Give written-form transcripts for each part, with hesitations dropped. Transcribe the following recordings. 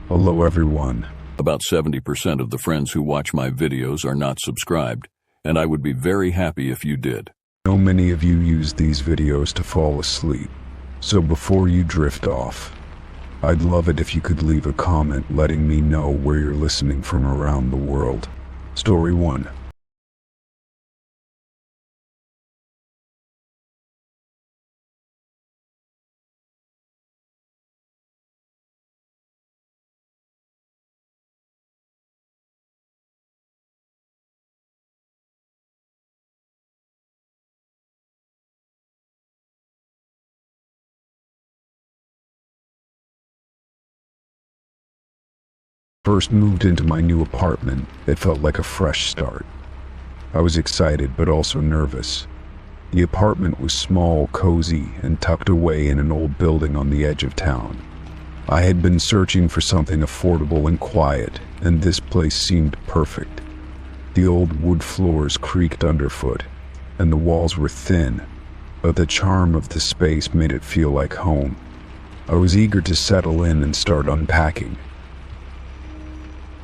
Hello everyone. About 70% of the friends who watch my videos are not subscribed, and I would be very happy if you did. I know many of you use these videos to fall asleep, so before you drift off, I'd love it if you could leave a comment letting me know where you're listening from around the world. Story 1. First moved into my new apartment, it felt like a fresh start. I was excited but also nervous. The apartment was small, cozy, and tucked away in an old building on the edge of town. I had been searching for something affordable and quiet, and this place seemed perfect. The old wood floors creaked underfoot, and the walls were thin, but the charm of the space made it feel like home. I was eager to settle in and start unpacking.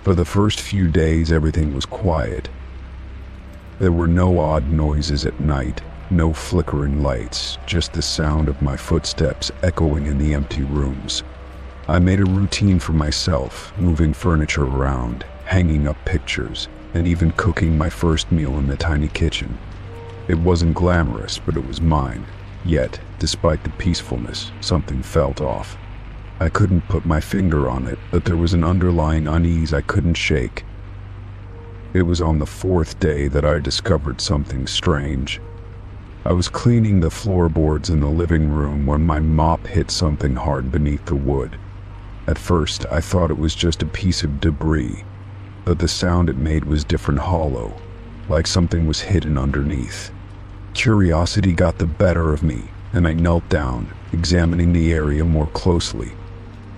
For the first few days, everything was quiet. There were no odd noises at night, no flickering lights, just the sound of my footsteps echoing in the empty rooms. I made a routine for myself, moving furniture around, hanging up pictures, and even cooking my first meal in the tiny kitchen. It wasn't glamorous, but it was mine. Yet, despite the peacefulness, something felt off. I couldn't put my finger on it, but there was an underlying unease I couldn't shake. It was on the fourth day that I discovered something strange. I was cleaning the floorboards in the living room when my mop hit something hard beneath the wood. At first, I thought it was just a piece of debris, but the sound it made was different, hollow, like something was hidden underneath. Curiosity got the better of me, and I knelt down, examining the area more closely.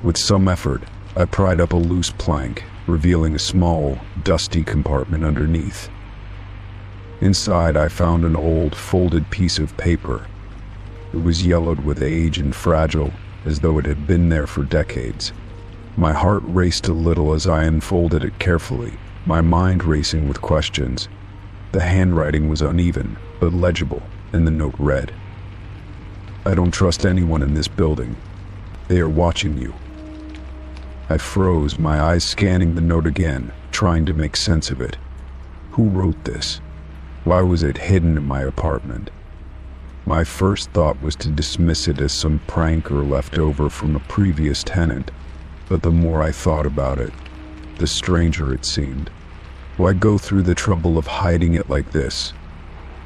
With some effort, I pried up a loose plank, revealing a small, dusty compartment underneath. Inside, I found an old, folded piece of paper. It was yellowed with age and fragile, as though it had been there for decades. My heart raced a little as I unfolded it carefully, my mind racing with questions. The handwriting was uneven, but legible, and the note read, "I don't trust anyone in this building. They are watching you." I froze, my eyes scanning the note again, trying to make sense of it. Who wrote this? Why was it hidden in my apartment? My first thought was to dismiss it as some prank or leftover from a previous tenant, but the more I thought about it, the stranger it seemed. Why go through the trouble of hiding it like this?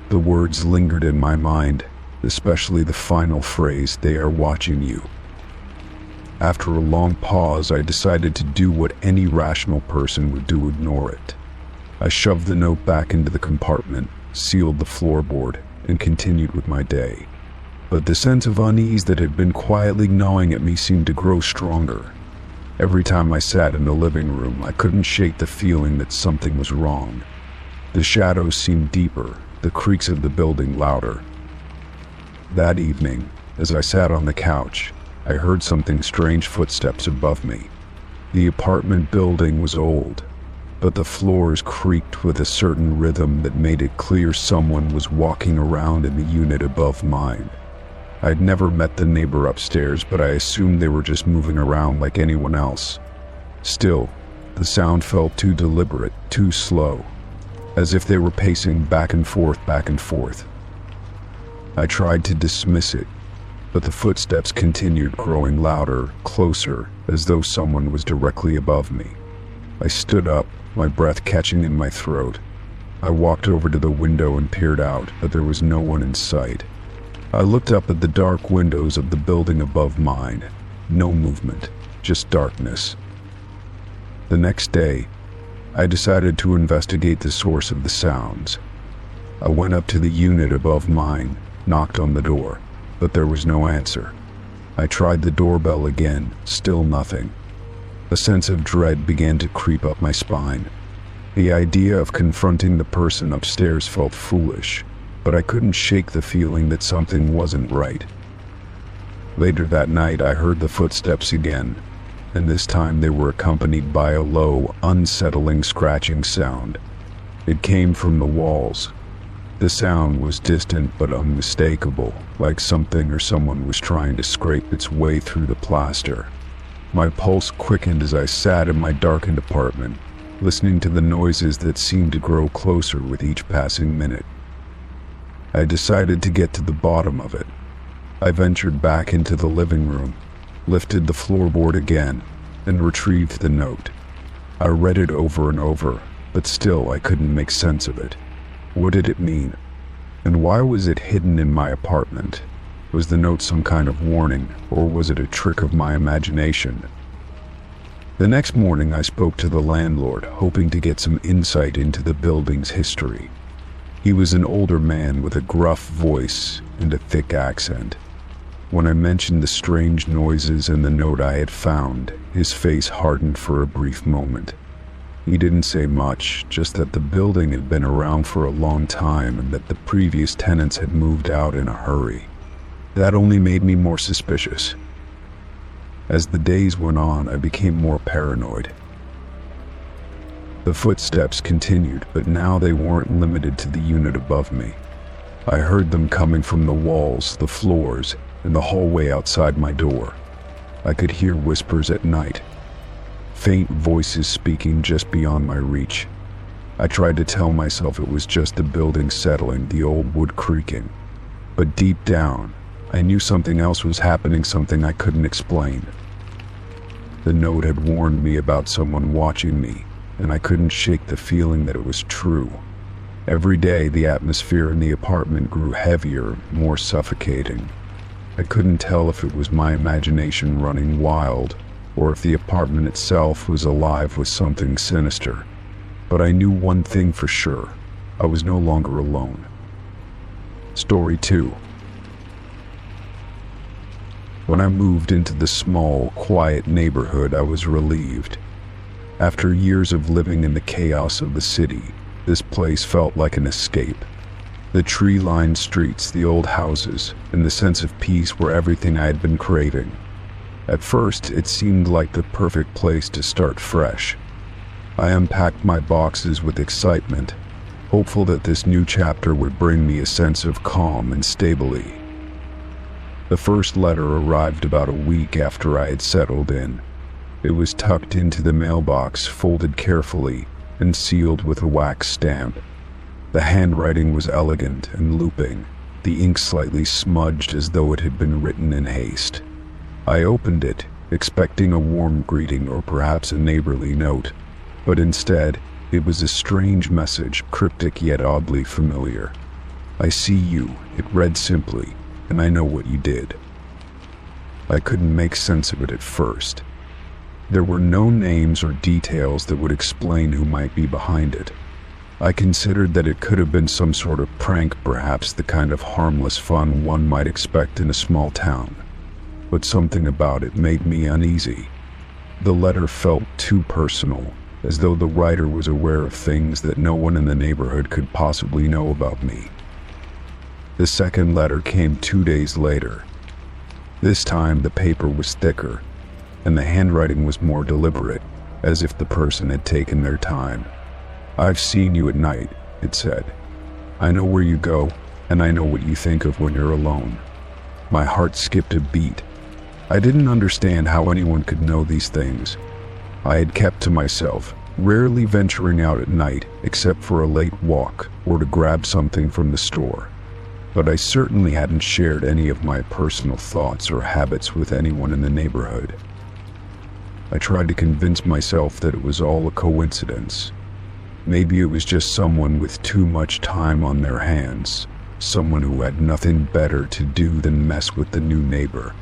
The words lingered in my mind, especially the final phrase, "They are watching you." After a long pause, I decided to do what any rational person would do: ignore it. I shoved the note back into the compartment, sealed the floorboard, and continued with my day. But the sense of unease that had been quietly gnawing at me seemed to grow stronger. Every time I sat in the living room, I couldn't shake the feeling that something was wrong. The shadows seemed deeper, the creaks of the building louder. That evening, as I sat on the couch, I heard something strange: footsteps above me. The apartment building was old, but the floors creaked with a certain rhythm that made it clear someone was walking around in the unit above mine. I'd never met the neighbor upstairs, but I assumed they were just moving around like anyone else. Still, the sound felt too deliberate, too slow, as if they were pacing back and forth, back and forth. I tried to dismiss it, but the footsteps continued, growing louder, closer, as though someone was directly above me. I stood up, my breath catching in my throat. I walked over to the window and peered out, but there was no one in sight. I looked up at the dark windows of the building above mine. No movement, just darkness. The next day, I decided to investigate the source of the sounds. I went up to the unit above mine, knocked on the door, but there was no answer. I tried the doorbell again, still nothing. A sense of dread began to creep up my spine. The idea of confronting the person upstairs felt foolish, but I couldn't shake the feeling that something wasn't right. Later that night, I heard the footsteps again, and this time they were accompanied by a low, unsettling scratching sound. It came from the walls. The sound was distant but unmistakable, like something or someone was trying to scrape its way through the plaster. My pulse quickened as I sat in my darkened apartment, listening to the noises that seemed to grow closer with each passing minute. I decided to get to the bottom of it. I ventured back into the living room, lifted the floorboard again, and retrieved the note. I read it over and over, but still I couldn't make sense of it. What did it mean? And why was it hidden in my apartment? Was the note some kind of warning, or was it a trick of my imagination? The next morning I spoke to the landlord, hoping to get some insight into the building's history. He was an older man with a gruff voice and a thick accent. When I mentioned the strange noises and the note I had found, his face hardened for a brief moment. He didn't say much, just that the building had been around for a long time and that the previous tenants had moved out in a hurry. That only made me more suspicious. As the days went on, I became more paranoid. The footsteps continued, but now they weren't limited to the unit above me. I heard them coming from the walls, the floors, and the hallway outside my door. I could hear whispers at night, faint voices speaking just beyond my reach. I tried to tell myself it was just the building settling, the old wood creaking. But deep down, I knew something else was happening, something I couldn't explain. The note had warned me about someone watching me, and I couldn't shake the feeling that it was true. Every day, the atmosphere in the apartment grew heavier, more suffocating. I couldn't tell if it was my imagination running wild, or if the apartment itself was alive with something sinister. But I knew one thing for sure: I was no longer alone. Story 2. When I moved into the small, quiet neighborhood, I was relieved. After years of living in the chaos of the city, this place felt like an escape. The tree-lined streets, the old houses, and the sense of peace were everything I had been craving. At first, it seemed like the perfect place to start fresh. I unpacked my boxes with excitement, hopeful that this new chapter would bring me a sense of calm and stability. The first letter arrived about a week after I had settled in. It was tucked into the mailbox, folded carefully, and sealed with a wax stamp. The handwriting was elegant and looping, the ink slightly smudged as though it had been written in haste. I opened it, expecting a warm greeting or perhaps a neighborly note, but instead, it was a strange message, cryptic yet oddly familiar. "I see you," it read simply, "and I know what you did." I couldn't make sense of it at first. There were no names or details that would explain who might be behind it. I considered that it could have been some sort of prank, perhaps the kind of harmless fun one might expect in a small town. But something about it made me uneasy. The letter felt too personal, as though the writer was aware of things that no one in the neighborhood could possibly know about me. The second letter came 2 days later. This time the paper was thicker, and the handwriting was more deliberate, as if the person had taken their time. "I've seen you at night," it said. "I know where you go, and I know what you think of when you're alone." My heart skipped a beat. I didn't understand how anyone could know these things. I had kept to myself, rarely venturing out at night except for a late walk or to grab something from the store. But I certainly hadn't shared any of my personal thoughts or habits with anyone in the neighborhood. I tried to convince myself that it was all a coincidence. Maybe it was just someone with too much time on their hands, someone who had nothing better to do than mess with the new neighbor.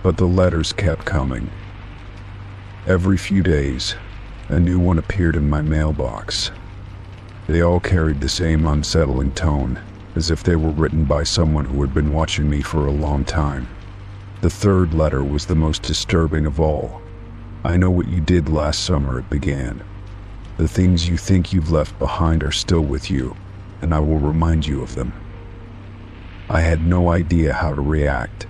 But the letters kept coming. Every few days, a new one appeared in my mailbox. They all carried the same unsettling tone, as if they were written by someone who had been watching me for a long time. The third letter was the most disturbing of all. "I know what you did last summer," it began. "The things you think you've left behind are still with you, and I will remind you of them." I had no idea how to react.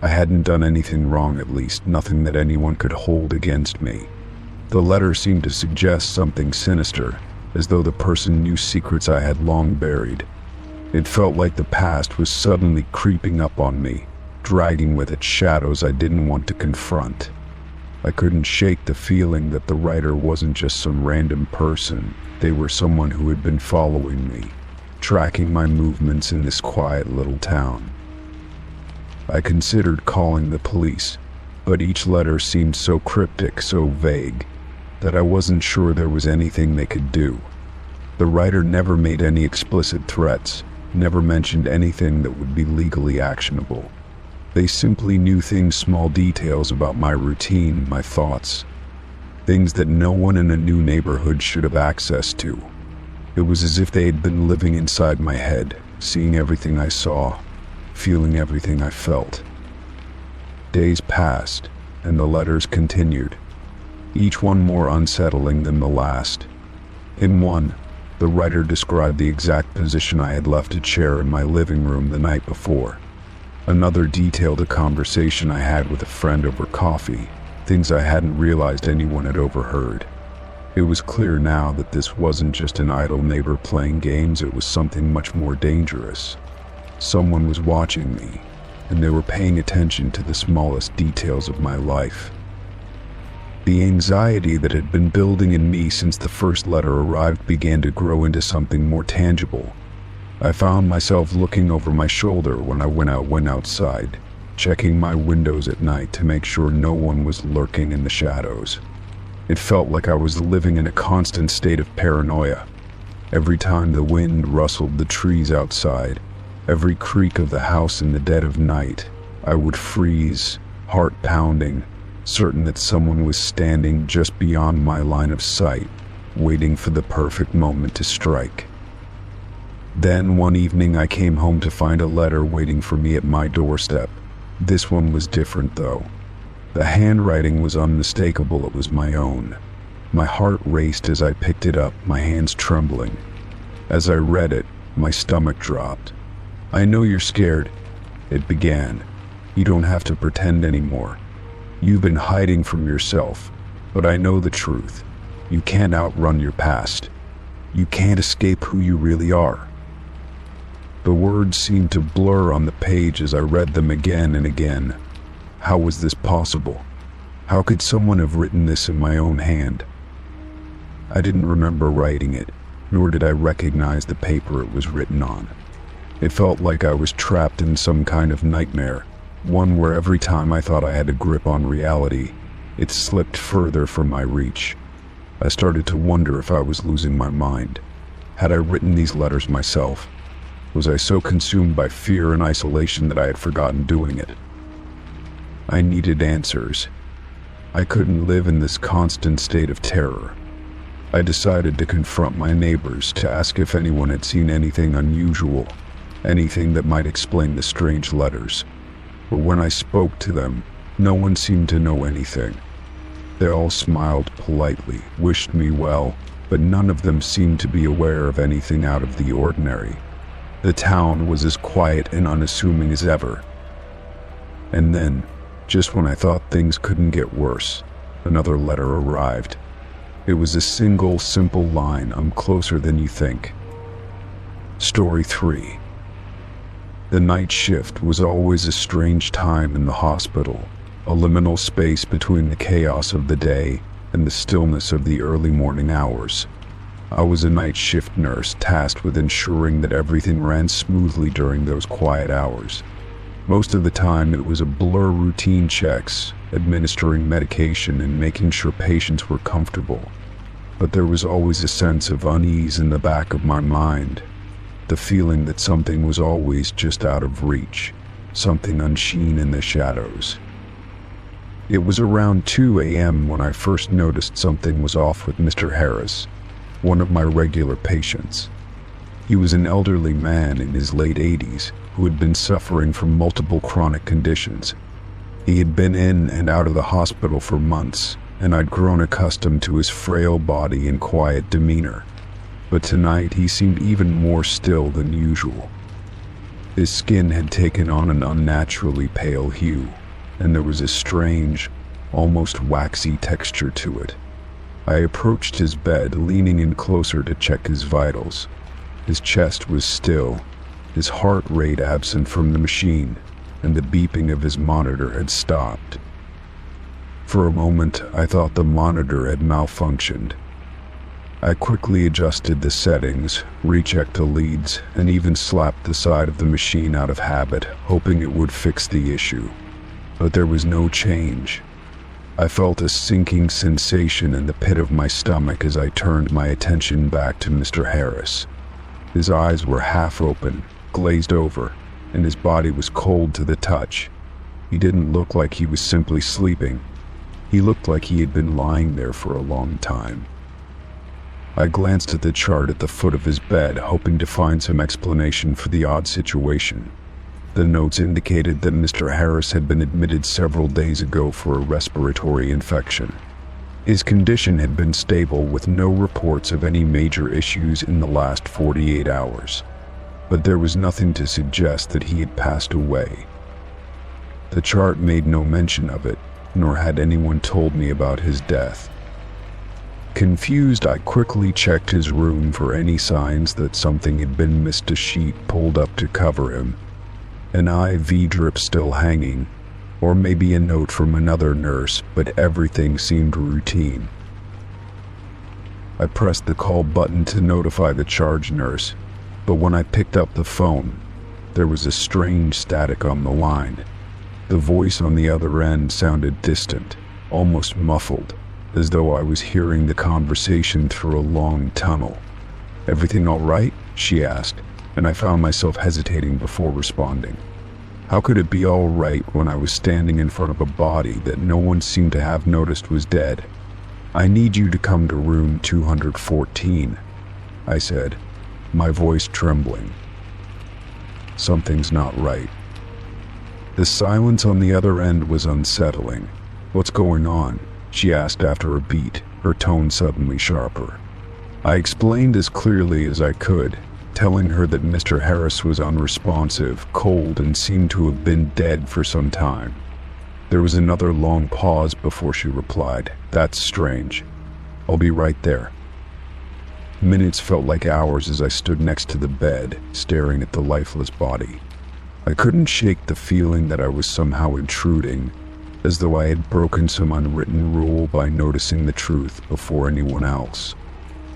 I hadn't done anything wrong, at least nothing that anyone could hold against me. The letter seemed to suggest something sinister, as though the person knew secrets I had long buried. It felt like the past was suddenly creeping up on me, dragging with it shadows I didn't want to confront. I couldn't shake the feeling that the writer wasn't just some random person. They were someone who had been following me, tracking my movements in this quiet little town. I considered calling the police, but each letter seemed so cryptic, so vague, that I wasn't sure there was anything they could do. The writer never made any explicit threats, never mentioned anything that would be legally actionable. They simply knew things, small details about my routine, my thoughts, things that no one in a new neighborhood should have access to. It was as if they had been living inside my head, seeing everything I saw, feeling everything I felt. Days passed, and the letters continued, each one more unsettling than the last. In one, the writer described the exact position I had left a chair in my living room the night before. Another detailed a conversation I had with a friend over coffee, things I hadn't realized anyone had overheard. It was clear now that this wasn't just an idle neighbor playing games, it was something much more dangerous. Someone was watching me, and they were paying attention to the smallest details of my life. The anxiety that had been building in me since the first letter arrived began to grow into something more tangible. I found myself looking over my shoulder when I went outside, checking my windows at night to make sure no one was lurking in the shadows. It felt like I was living in a constant state of paranoia. Every time the wind rustled the trees outside, every creak of the house in the dead of night, I would freeze, heart pounding, certain that someone was standing just beyond my line of sight, waiting for the perfect moment to strike. Then one evening I came home to find a letter waiting for me at my doorstep. This one was different though. The handwriting was unmistakable, it was my own. My heart raced as I picked it up, my hands trembling. As I read it, my stomach dropped. "I know you're scared," it began. "You don't have to pretend anymore. You've been hiding from yourself, but I know the truth. You can't outrun your past. You can't escape who you really are." The words seemed to blur on the page as I read them again and again. How was this possible? How could someone have written this in my own hand? I didn't remember writing it, nor did I recognize the paper it was written on. It felt like I was trapped in some kind of nightmare, one where every time I thought I had a grip on reality, it slipped further from my reach. I started to wonder if I was losing my mind. Had I written these letters myself? Was I so consumed by fear and isolation that I had forgotten doing it? I needed answers. I couldn't live in this constant state of terror. I decided to confront my neighbors, to ask if anyone had seen anything unusual, anything that might explain the strange letters. But when I spoke to them, no one seemed to know anything. They all smiled politely, wished me well, but none of them seemed to be aware of anything out of the ordinary. The town was as quiet and unassuming as ever. And then, just when I thought things couldn't get worse, another letter arrived. It was a single, simple line, "I'm closer than you think." Story 3. The night shift was always a strange time in the hospital, a liminal space between the chaos of the day and the stillness of the early morning hours. I was a night shift nurse tasked with ensuring that everything ran smoothly during those quiet hours. Most of the time it was a blur, routine checks, administering medication and making sure patients were comfortable. But there was always a sense of unease in the back of my mind, the feeling that something was always just out of reach, something unseen in the shadows. It was around 2 a.m. when I first noticed something was off with Mr. Harris, one of my regular patients. He was an elderly man in his late 80s who had been suffering from multiple chronic conditions. He had been in and out of the hospital for months, and I'd grown accustomed to his frail body and quiet demeanor. But tonight he seemed even more still than usual. His skin had taken on an unnaturally pale hue, and there was a strange, almost waxy texture to it. I approached his bed, leaning in closer to check his vitals. His chest was still, his heart rate absent from the machine, and the beeping of his monitor had stopped. For a moment, I thought the monitor had malfunctioned. I quickly adjusted the settings, rechecked the leads, and even slapped the side of the machine out of habit, hoping it would fix the issue. But there was no change. I felt a sinking sensation in the pit of my stomach as I turned my attention back to Mr. Harris. His eyes were half open, glazed over, and his body was cold to the touch. He didn't look like he was simply sleeping. He looked like he had been lying there for a long time. I glanced at the chart at the foot of his bed, hoping to find some explanation for the odd situation. The notes indicated that Mr. Harris had been admitted several days ago for a respiratory infection. His condition had been stable with no reports of any major issues in the last 48 hours, but there was nothing to suggest that he had passed away. The chart made no mention of it, nor had anyone told me about his death. Confused, I quickly checked his room for any signs that something had been missed. A sheet pulled up to cover him, an IV drip still hanging, or maybe a note from another nurse, but everything seemed routine. I pressed the call button to notify the charge nurse, but when I picked up the phone, there was a strange static on the line. The voice on the other end sounded distant, almost muffled, as though I was hearing the conversation through a long tunnel. "Everything all right?" she asked, and I found myself hesitating before responding. How could it be all right when I was standing in front of a body that no one seemed to have noticed was dead? "I need you to come to room 214, I said, my voice trembling. Something's not right. The silence on the other end was unsettling. "What's going on?" she asked after a beat, her tone suddenly sharper. I explained as clearly as I could, telling her that Mr. Harris was unresponsive, cold, and seemed to have been dead for some time. There was another long pause before she replied, "That's strange. I'll be right there." Minutes felt like hours as I stood next to the bed, staring at the lifeless body. I couldn't shake the feeling that I was somehow intruding, as though I had broken some unwritten rule by noticing the truth before anyone else.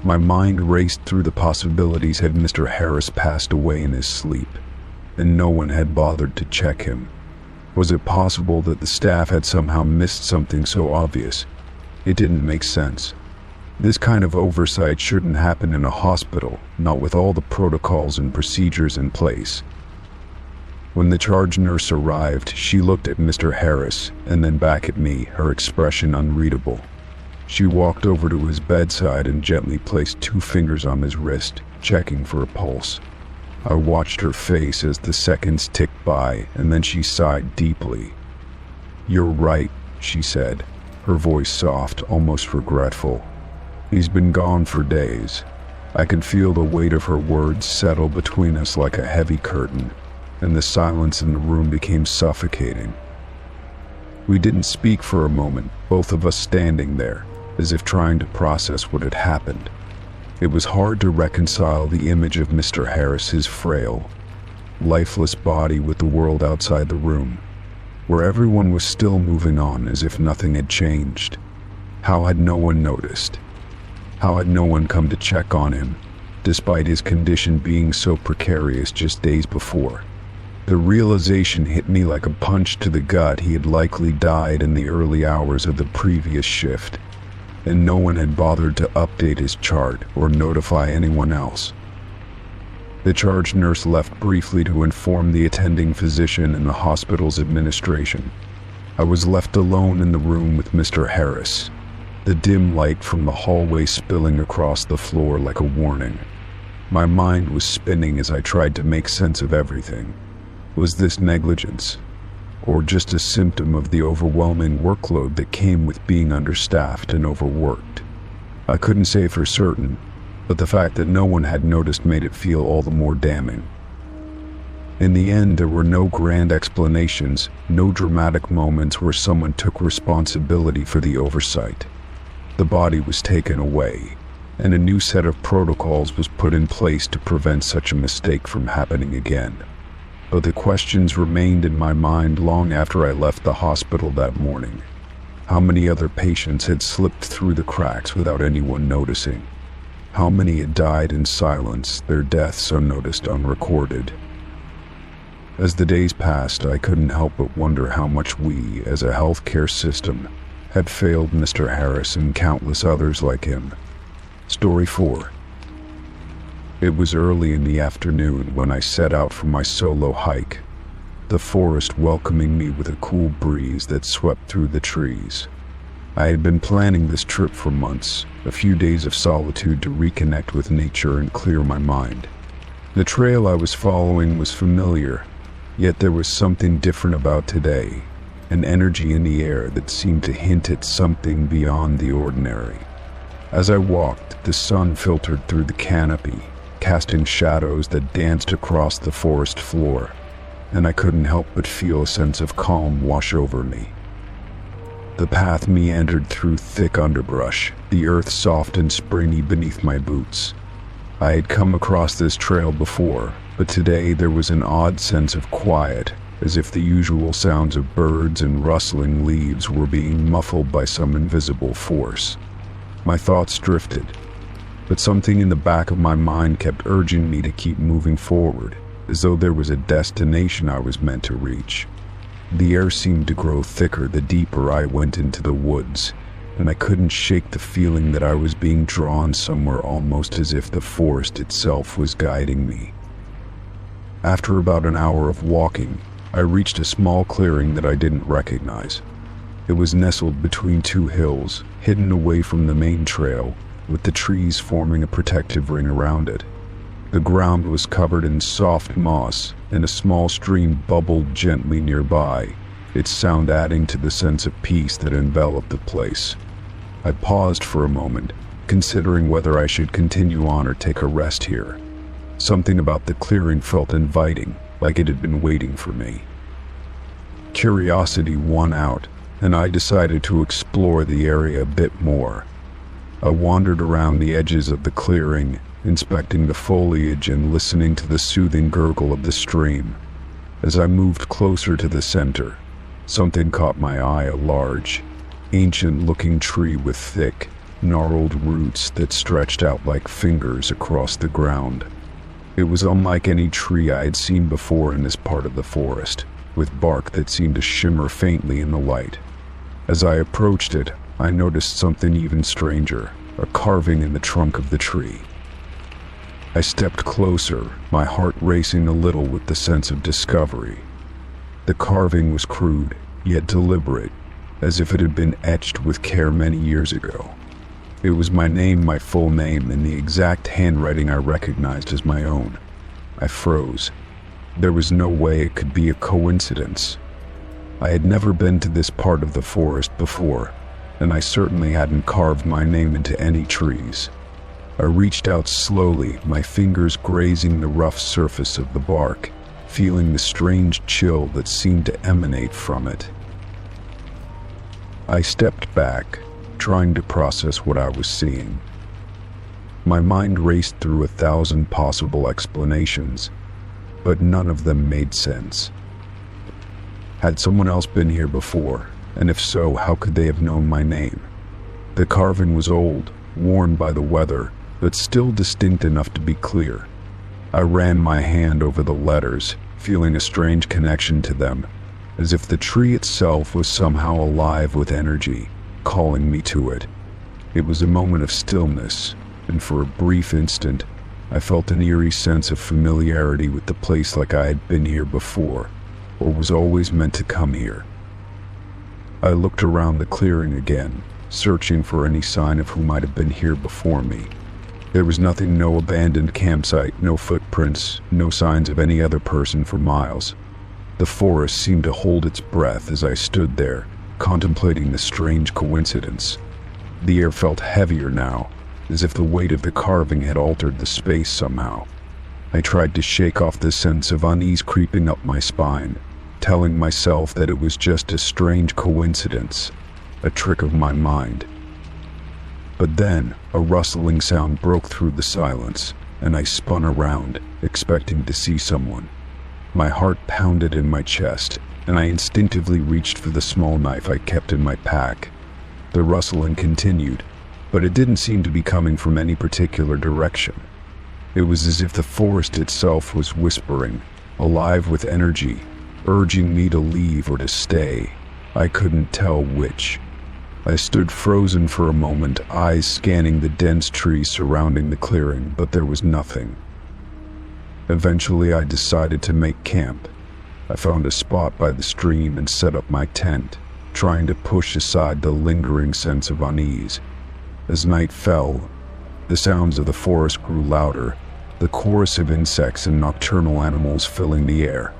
My mind raced through the possibilities. Had Mr. Harris passed away in his sleep, and no one had bothered to check him? Was it possible that the staff had somehow missed something so obvious? It didn't make sense. This kind of oversight shouldn't happen in a hospital, not with all the protocols and procedures in place. When the charge nurse arrived, she looked at Mr. Harris and then back at me, her expression unreadable. She walked over to his bedside and gently placed 2 fingers on his wrist, checking for a pulse. I watched her face as the seconds ticked by, and then she sighed deeply. "You're right," she said, her voice soft, almost regretful. "He's been gone for days." I could feel the weight of her words settle between us like a heavy curtain, and the silence in the room became suffocating. We didn't speak for a moment, both of us standing there, as if trying to process what had happened. It was hard to reconcile the image of Mr. Harris, his frail, lifeless body, with the world outside the room, where everyone was still moving on as if nothing had changed. How had no one noticed? How had no one come to check on him, despite his condition being so precarious just days before? The realization hit me like a punch to the gut. He had likely died in the early hours of the previous shift, and no one had bothered to update his chart or notify anyone else. The charge nurse left briefly to inform the attending physician and the hospital's administration. I was left alone in the room with Mr. Harris, the dim light from the hallway spilling across the floor like a warning. My mind was spinning as I tried to make sense of everything. Was this negligence, or just a symptom of the overwhelming workload that came with being understaffed and overworked? I couldn't say for certain, but the fact that no one had noticed made it feel all the more damning. In the end, there were no grand explanations, no dramatic moments where someone took responsibility for the oversight. The body was taken away, and a new set of protocols was put in place to prevent such a mistake from happening again. But the questions remained in my mind long after I left the hospital that morning. How many other patients had slipped through the cracks without anyone noticing? How many had died in silence, their deaths unnoticed, unrecorded? As the days passed, I couldn't help but wonder how much we, as a healthcare system, had failed Mr. Harris and countless others like him. Story 4. It was early in the afternoon when I set out for my solo hike, the forest welcoming me with a cool breeze that swept through the trees. I had been planning this trip for months, a few days of solitude to reconnect with nature and clear my mind. The trail I was following was familiar, yet there was something different about today, an energy in the air that seemed to hint at something beyond the ordinary. As I walked, the sun filtered through the canopy, casting shadows that danced across the forest floor, and I couldn't help but feel a sense of calm wash over me. The path meandered through thick underbrush, the earth soft and springy beneath my boots. I had come across this trail before, but today there was an odd sense of quiet, as if the usual sounds of birds and rustling leaves were being muffled by some invisible force. My thoughts drifted, but something in the back of my mind kept urging me to keep moving forward, as though there was a destination I was meant to reach. The air seemed to grow thicker the deeper I went into the woods, and I couldn't shake the feeling that I was being drawn somewhere, almost as if the forest itself was guiding me. After about an hour of walking, I reached a small clearing that I didn't recognize. It was nestled between two hills, hidden away from the main trail, with the trees forming a protective ring around it. The ground was covered in soft moss, and a small stream bubbled gently nearby, its sound adding to the sense of peace that enveloped the place. I paused for a moment, considering whether I should continue on or take a rest here. Something about the clearing felt inviting, like it had been waiting for me. Curiosity won out, and I decided to explore the area a bit more. I wandered around the edges of the clearing, inspecting the foliage and listening to the soothing gurgle of the stream. As I moved closer to the center, something caught my eye, a large, ancient-looking tree with thick, gnarled roots that stretched out like fingers across the ground. It was unlike any tree I had seen before in this part of the forest, with bark that seemed to shimmer faintly in the light. As I approached it, I noticed something even stranger, a carving in the trunk of the tree. I stepped closer, my heart racing a little with the sense of discovery. The carving was crude, yet deliberate, as if it had been etched with care many years ago. It was my name, my full name, in the exact handwriting I recognized as my own. I froze. There was no way it could be a coincidence. I had never been to this part of the forest before, and I certainly hadn't carved my name into any trees. I reached out slowly, my fingers grazing the rough surface of the bark, feeling the strange chill that seemed to emanate from it. I stepped back, trying to process what I was seeing. My mind raced through 1,000 possible explanations, but none of them made sense. Had someone else been here before, and if so, how could they have known my name? The carving was old, worn by the weather, but still distinct enough to be clear. I ran my hand over the letters, feeling a strange connection to them, as if the tree itself was somehow alive with energy, calling me to it. It was a moment of stillness, and for a brief instant, I felt an eerie sense of familiarity with the place, like I had been here before, or was always meant to come here. I looked around the clearing again, searching for any sign of who might have been here before me. There was nothing, no abandoned campsite, no footprints, no signs of any other person for miles. The forest seemed to hold its breath as I stood there, contemplating the strange coincidence. The air felt heavier now, as if the weight of the carving had altered the space somehow. I tried to shake off the sense of unease creeping up my spine, telling myself that it was just a strange coincidence, a trick of my mind. But then, a rustling sound broke through the silence, and I spun around, expecting to see someone. My heart pounded in my chest, and I instinctively reached for the small knife I kept in my pack. The rustling continued, but it didn't seem to be coming from any particular direction. It was as if the forest itself was whispering, alive with energy, urging me to leave or to stay. I couldn't tell which. I stood frozen for a moment, eyes scanning the dense trees surrounding the clearing, but there was nothing. Eventually, I decided to make camp. I found a spot by the stream and set up my tent, trying to push aside the lingering sense of unease. As night fell, the sounds of the forest grew louder, the chorus of insects and nocturnal animals filling the air.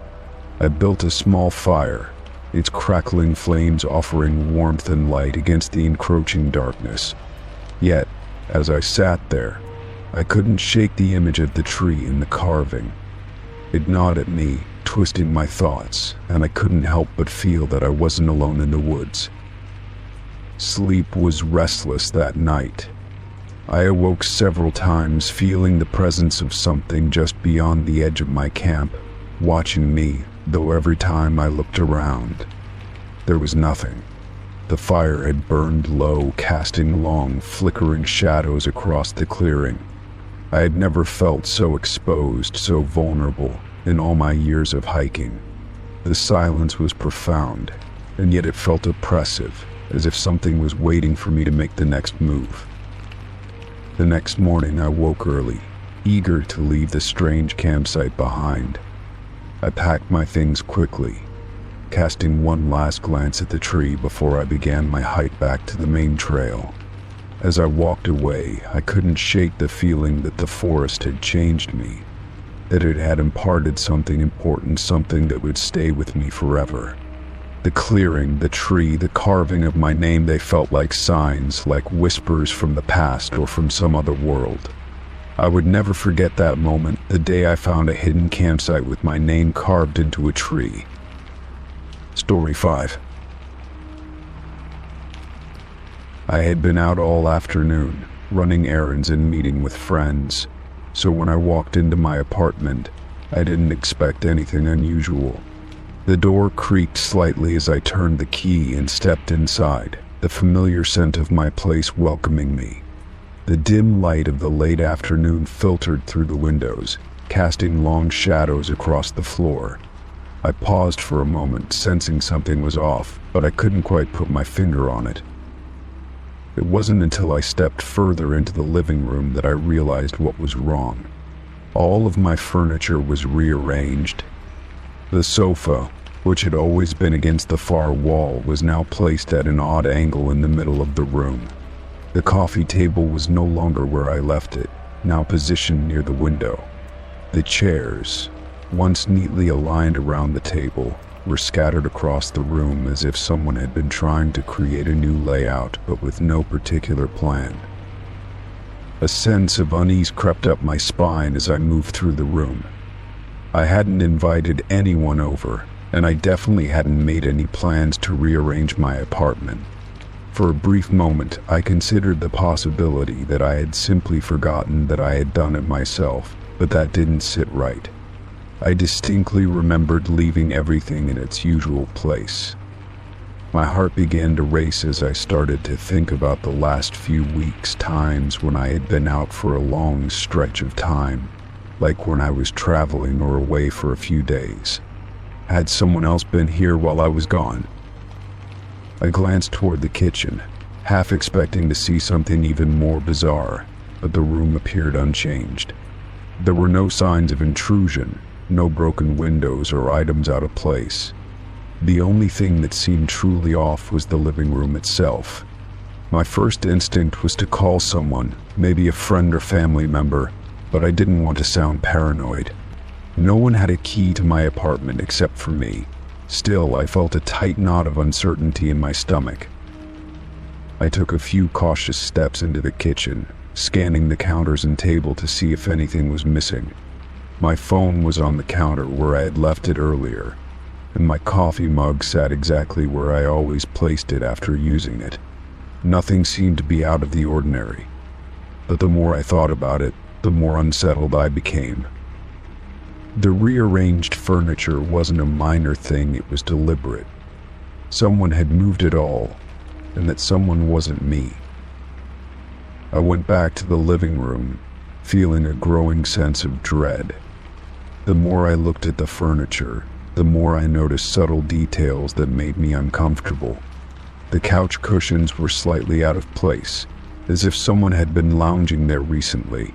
I built a small fire, its crackling flames offering warmth and light against the encroaching darkness. Yet, as I sat there, I couldn't shake the image of the tree in the carving. It gnawed at me, twisting my thoughts, and I couldn't help but feel that I wasn't alone in the woods. Sleep was restless that night. I awoke several times, feeling the presence of something just beyond the edge of my camp, watching me, though every time I looked around, there was nothing. The fire had burned low, casting long, flickering shadows across the clearing. I had never felt so exposed, so vulnerable, in all my years of hiking. The silence was profound, and yet it felt oppressive, as if something was waiting for me to make the next move. The next morning I woke early, eager to leave the strange campsite behind. I packed my things quickly, casting one last glance at the tree before I began my hike back to the main trail. As I walked away, I couldn't shake the feeling that the forest had changed me, that it had imparted something important, something that would stay with me forever. The clearing, the tree, the carving of my name, they felt like signs, like whispers from the past or from some other world. I would never forget that moment, the day I found a hidden campsite with my name carved into a tree. Story 5. I had been out all afternoon, running errands and meeting with friends, so when I walked into my apartment, I didn't expect anything unusual. The door creaked slightly as I turned the key and stepped inside, the familiar scent of my place welcoming me. The dim light of the late afternoon filtered through the windows, casting long shadows across the floor. I paused for a moment, sensing something was off, but I couldn't quite put my finger on it. It wasn't until I stepped further into the living room that I realized what was wrong. All of my furniture was rearranged. The sofa, which had always been against the far wall, was now placed at an odd angle in the middle of the room. The coffee table was no longer where I left it, now positioned near the window. The chairs, once neatly aligned around the table, were scattered across the room as if someone had been trying to create a new layout, but with no particular plan. A sense of unease crept up my spine as I moved through the room. I hadn't invited anyone over, and I definitely hadn't made any plans to rearrange my apartment. For a brief moment, I considered the possibility that I had simply forgotten that I had done it myself, but that didn't sit right. I distinctly remembered leaving everything in its usual place. My heart began to race as I started to think about the last few weeks, times when I had been out for a long stretch of time, like when I was traveling or away for a few days. Had someone else been here while I was gone? I glanced toward the kitchen, half expecting to see something even more bizarre, but the room appeared unchanged. There were no signs of intrusion, no broken windows or items out of place. The only thing that seemed truly off was the living room itself. My first instinct was to call someone, maybe a friend or family member, but I didn't want to sound paranoid. No one had a key to my apartment except for me. Still, I felt a tight knot of uncertainty in my stomach. I took a few cautious steps into the kitchen, scanning the counters and table to see if anything was missing. My phone was on the counter where I had left it earlier, and my coffee mug sat exactly where I always placed it after using it. Nothing seemed to be out of the ordinary, but the more I thought about it, the more unsettled I became. The rearranged furniture wasn't a minor thing, it was deliberate. Someone had moved it all, and that someone wasn't me. I went back to the living room, feeling a growing sense of dread. The more I looked at the furniture, the more I noticed subtle details that made me uncomfortable. The couch cushions were slightly out of place, as if someone had been lounging there recently.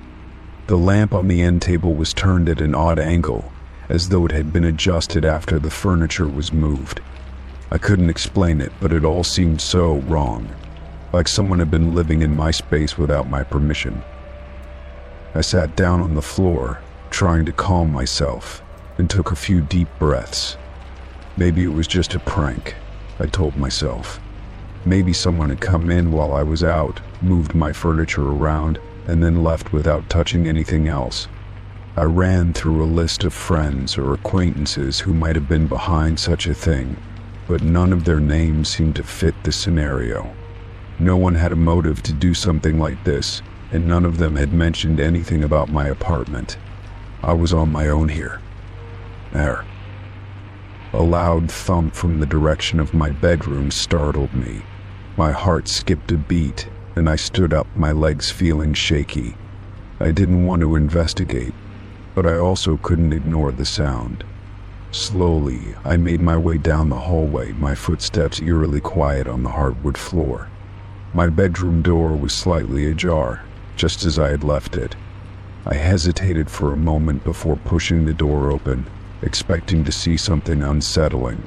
The lamp on the end table was turned at an odd angle, as though it had been adjusted after the furniture was moved. I couldn't explain it, but it all seemed so wrong, like someone had been living in my space without my permission. I sat down on the floor, trying to calm myself, and took a few deep breaths. Maybe it was just a prank, I told myself. Maybe someone had come in while I was out, moved my furniture around, and then left without touching anything else. I ran through a list of friends or acquaintances who might have been behind such a thing, but none of their names seemed to fit the scenario. No one had a motive to do something like this, and none of them had mentioned anything about my apartment. I was on my own here. There. A loud thump from the direction of my bedroom startled me. My heart skipped a beat, and I stood up, my legs feeling shaky. I didn't want to investigate, but I also couldn't ignore the sound. Slowly, I made my way down the hallway, my footsteps eerily quiet on the hardwood floor. My bedroom door was slightly ajar, just as I had left it. I hesitated for a moment before pushing the door open, expecting to see something unsettling.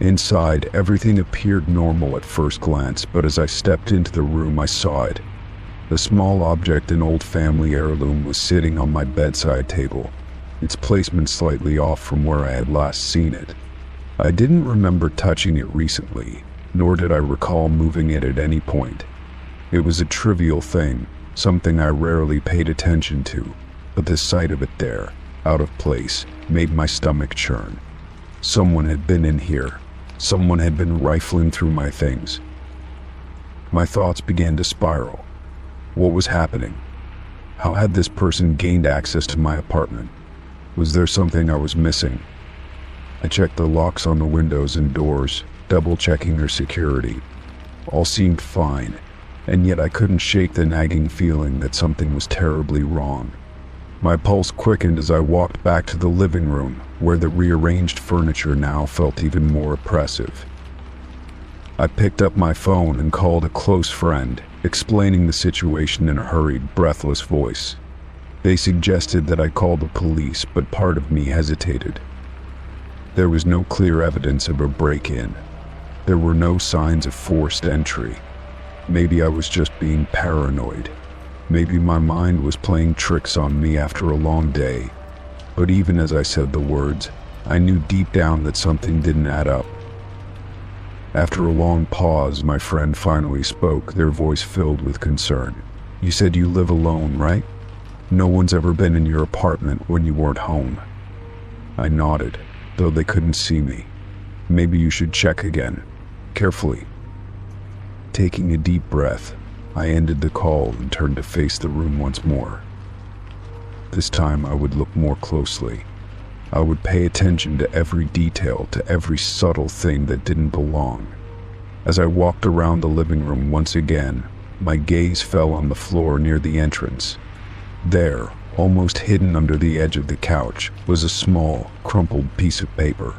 Inside, everything appeared normal at first glance, but as I stepped into the room, I saw it. The small object, an old family heirloom, was sitting on my bedside table, its placement slightly off from where I had last seen it. I didn't remember touching it recently, nor did I recall moving it at any point. It was a trivial thing, something I rarely paid attention to, but the sight of it there, out of place, made my stomach churn. Someone had been in here. Someone had been rifling through my things. My thoughts began to spiral. What was happening? How had this person gained access to my apartment? Was there something I was missing? I checked the locks on the windows and doors, double-checking their security. All seemed fine, and yet I couldn't shake the nagging feeling that something was terribly wrong. My pulse quickened as I walked back to the living room, where the rearranged furniture now felt even more oppressive. I picked up my phone and called a close friend, explaining the situation in a hurried, breathless voice. They suggested that I call the police, but part of me hesitated. There was no clear evidence of a break-in. There were no signs of forced entry. Maybe I was just being paranoid. Maybe my mind was playing tricks on me after a long day. But even as I said the words, I knew deep down that something didn't add up. After a long pause, my friend finally spoke, their voice filled with concern. "You said you live alone, right? No one's ever been in your apartment when you weren't home." I nodded, though they couldn't see me. "Maybe you should check again, carefully." Taking a deep breath, I ended the call and turned to face the room once more. This time I would look more closely. I would pay attention to every detail, to every subtle thing that didn't belong. As I walked around the living room once again, my gaze fell on the floor near the entrance. There, almost hidden under the edge of the couch, was a small, crumpled piece of paper.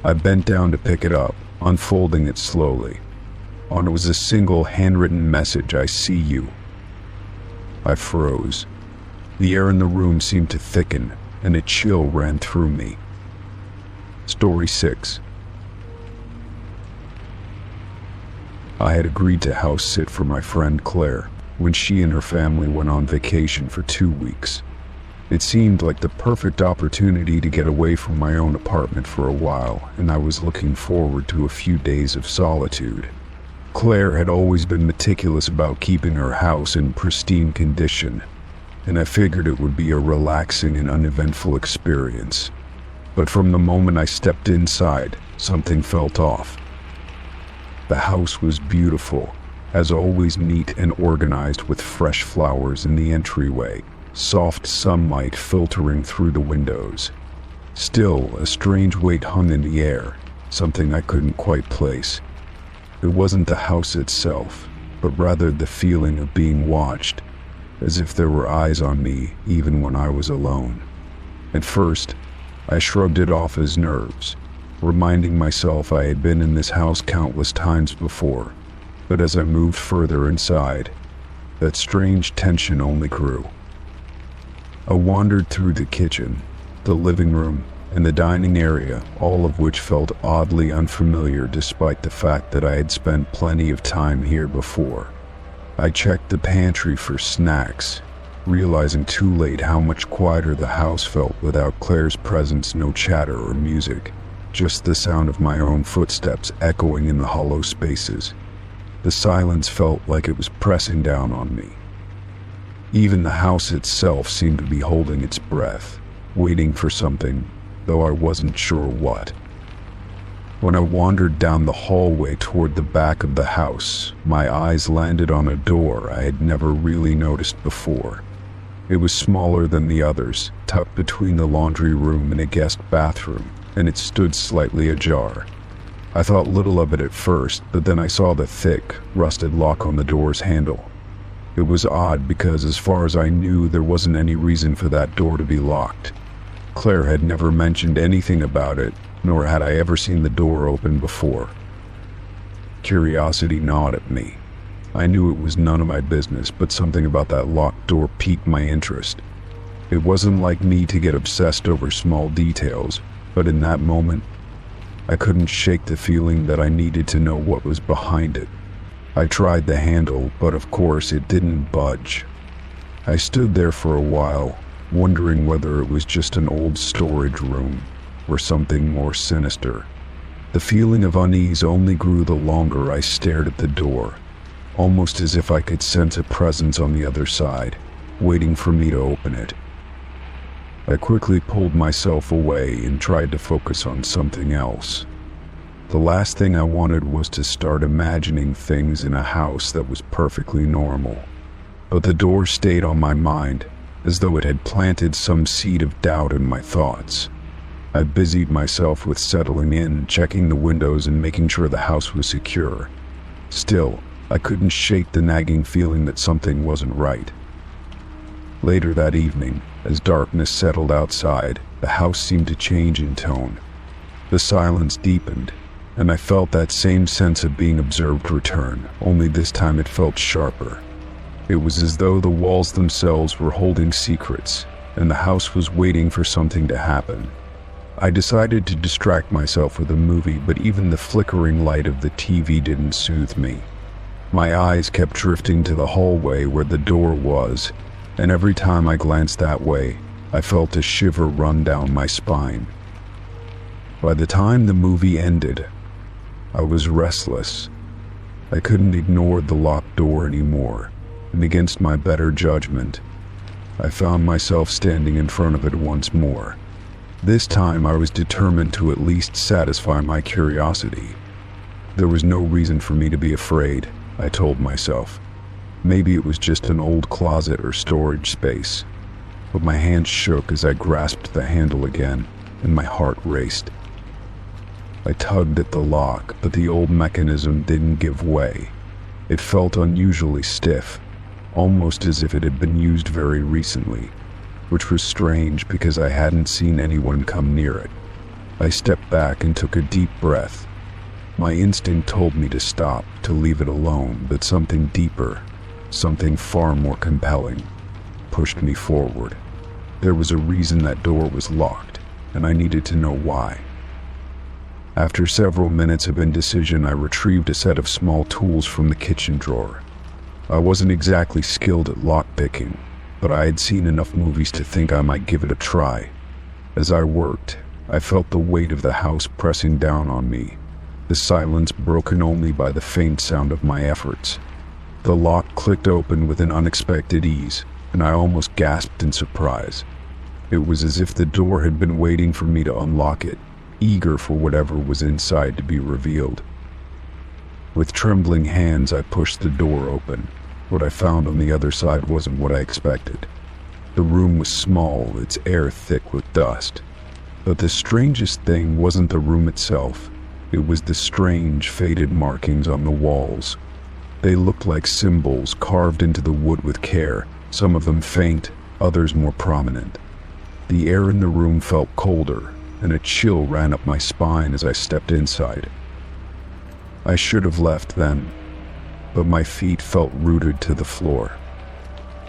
I bent down to pick it up, unfolding it slowly. On it was a single handwritten message, "I see you." I froze. The air in the room seemed to thicken, and a chill ran through me. Story 6. I had agreed to house sit for my friend Claire when she and her family went on vacation for 2 weeks. It seemed like the perfect opportunity to get away from my own apartment for a while, and I was looking forward to a few days of solitude. Claire had always been meticulous about keeping her house in pristine condition. and I figured it would be a relaxing and uneventful experience. But from the moment I stepped inside, something felt off. The house was beautiful, as always, neat and organized, with fresh flowers in the entryway, soft sunlight filtering through the windows. Still, a strange weight hung in the air, something I couldn't quite place. It wasn't the house itself, but rather the feeling of being watched, as if there were eyes on me even when I was alone. At first, I shrugged it off as nerves, reminding myself I had been in this house countless times before. But as I moved further inside, that strange tension only grew. I wandered through the kitchen, the living room, and the dining area, all of which felt oddly unfamiliar despite the fact that I had spent plenty of time here before. I checked the pantry for snacks, realizing too late how much quieter the house felt without Claire's presence. No chatter or music, just the sound of my own footsteps echoing in the hollow spaces. The silence felt like it was pressing down on me. Even the house itself seemed to be holding its breath, waiting for something, though I wasn't sure what. When I wandered down the hallway toward the back of the house, my eyes landed on a door I had never really noticed before. It was smaller than the others, tucked between the laundry room and a guest bathroom, and it stood slightly ajar. I thought little of it at first, but then I saw the thick, rusted lock on the door's handle. It was odd because, as far as I knew, there wasn't any reason for that door to be locked. Claire had never mentioned anything about it, nor had I ever seen the door open before. Curiosity gnawed at me. I knew it was none of my business, but something about that locked door piqued my interest. It wasn't like me to get obsessed over small details, but in that moment, I couldn't shake the feeling that I needed to know what was behind it. I tried the handle, but of course it didn't budge. I stood there for a while, wondering whether it was just an old storage room or something more sinister. The feeling of unease only grew the longer I stared at the door, almost as if I could sense a presence on the other side, waiting for me to open it. I quickly pulled myself away and tried to focus on something else. The last thing I wanted was to start imagining things in a house that was perfectly normal. But the door stayed on my mind, as though it had planted some seed of doubt in my thoughts. I busied myself with settling in, checking the windows and making sure the house was secure. Still, I couldn't shake the nagging feeling that something wasn't right. Later that evening, as darkness settled outside, the house seemed to change in tone. The silence deepened, and I felt that same sense of being observed return, only this time it felt sharper. It was as though the walls themselves were holding secrets, and the house was waiting for something to happen. I decided to distract myself with a movie, but even the flickering light of the TV didn't soothe me. My eyes kept drifting to the hallway where the door was, and every time I glanced that way, I felt a shiver run down my spine. By the time the movie ended, I was restless. I couldn't ignore the locked door anymore, and against my better judgment, I found myself standing in front of it once more. This time I was determined to at least satisfy my curiosity. There was no reason for me to be afraid, I told myself. Maybe it was just an old closet or storage space. But my hands shook as I grasped the handle again, and my heart raced. I tugged at the lock, but the old mechanism didn't give way. It felt unusually stiff, almost as if it had been used very recently, which was strange because I hadn't seen anyone come near it. I stepped back and took a deep breath. My instinct told me to stop, to leave it alone, but something deeper, something far more compelling, pushed me forward. There was a reason that door was locked, and I needed to know why. After several minutes of indecision, I retrieved a set of small tools from the kitchen drawer. I wasn't exactly skilled at lockpicking, but I had seen enough movies to think I might give it a try. As I worked, I felt the weight of the house pressing down on me, the silence broken only by the faint sound of my efforts. The lock clicked open with an unexpected ease, and I almost gasped in surprise. It was as if the door had been waiting for me to unlock it, eager for whatever was inside to be revealed. With trembling hands, I pushed the door open. What I found on the other side wasn't what I expected. The room was small, its air thick with dust. But the strangest thing wasn't the room itself. It was the strange, faded markings on the walls. They looked like symbols carved into the wood with care, some of them faint, others more prominent. The air in the room felt colder, and a chill ran up my spine as I stepped inside. I should have left then, but my feet felt rooted to the floor.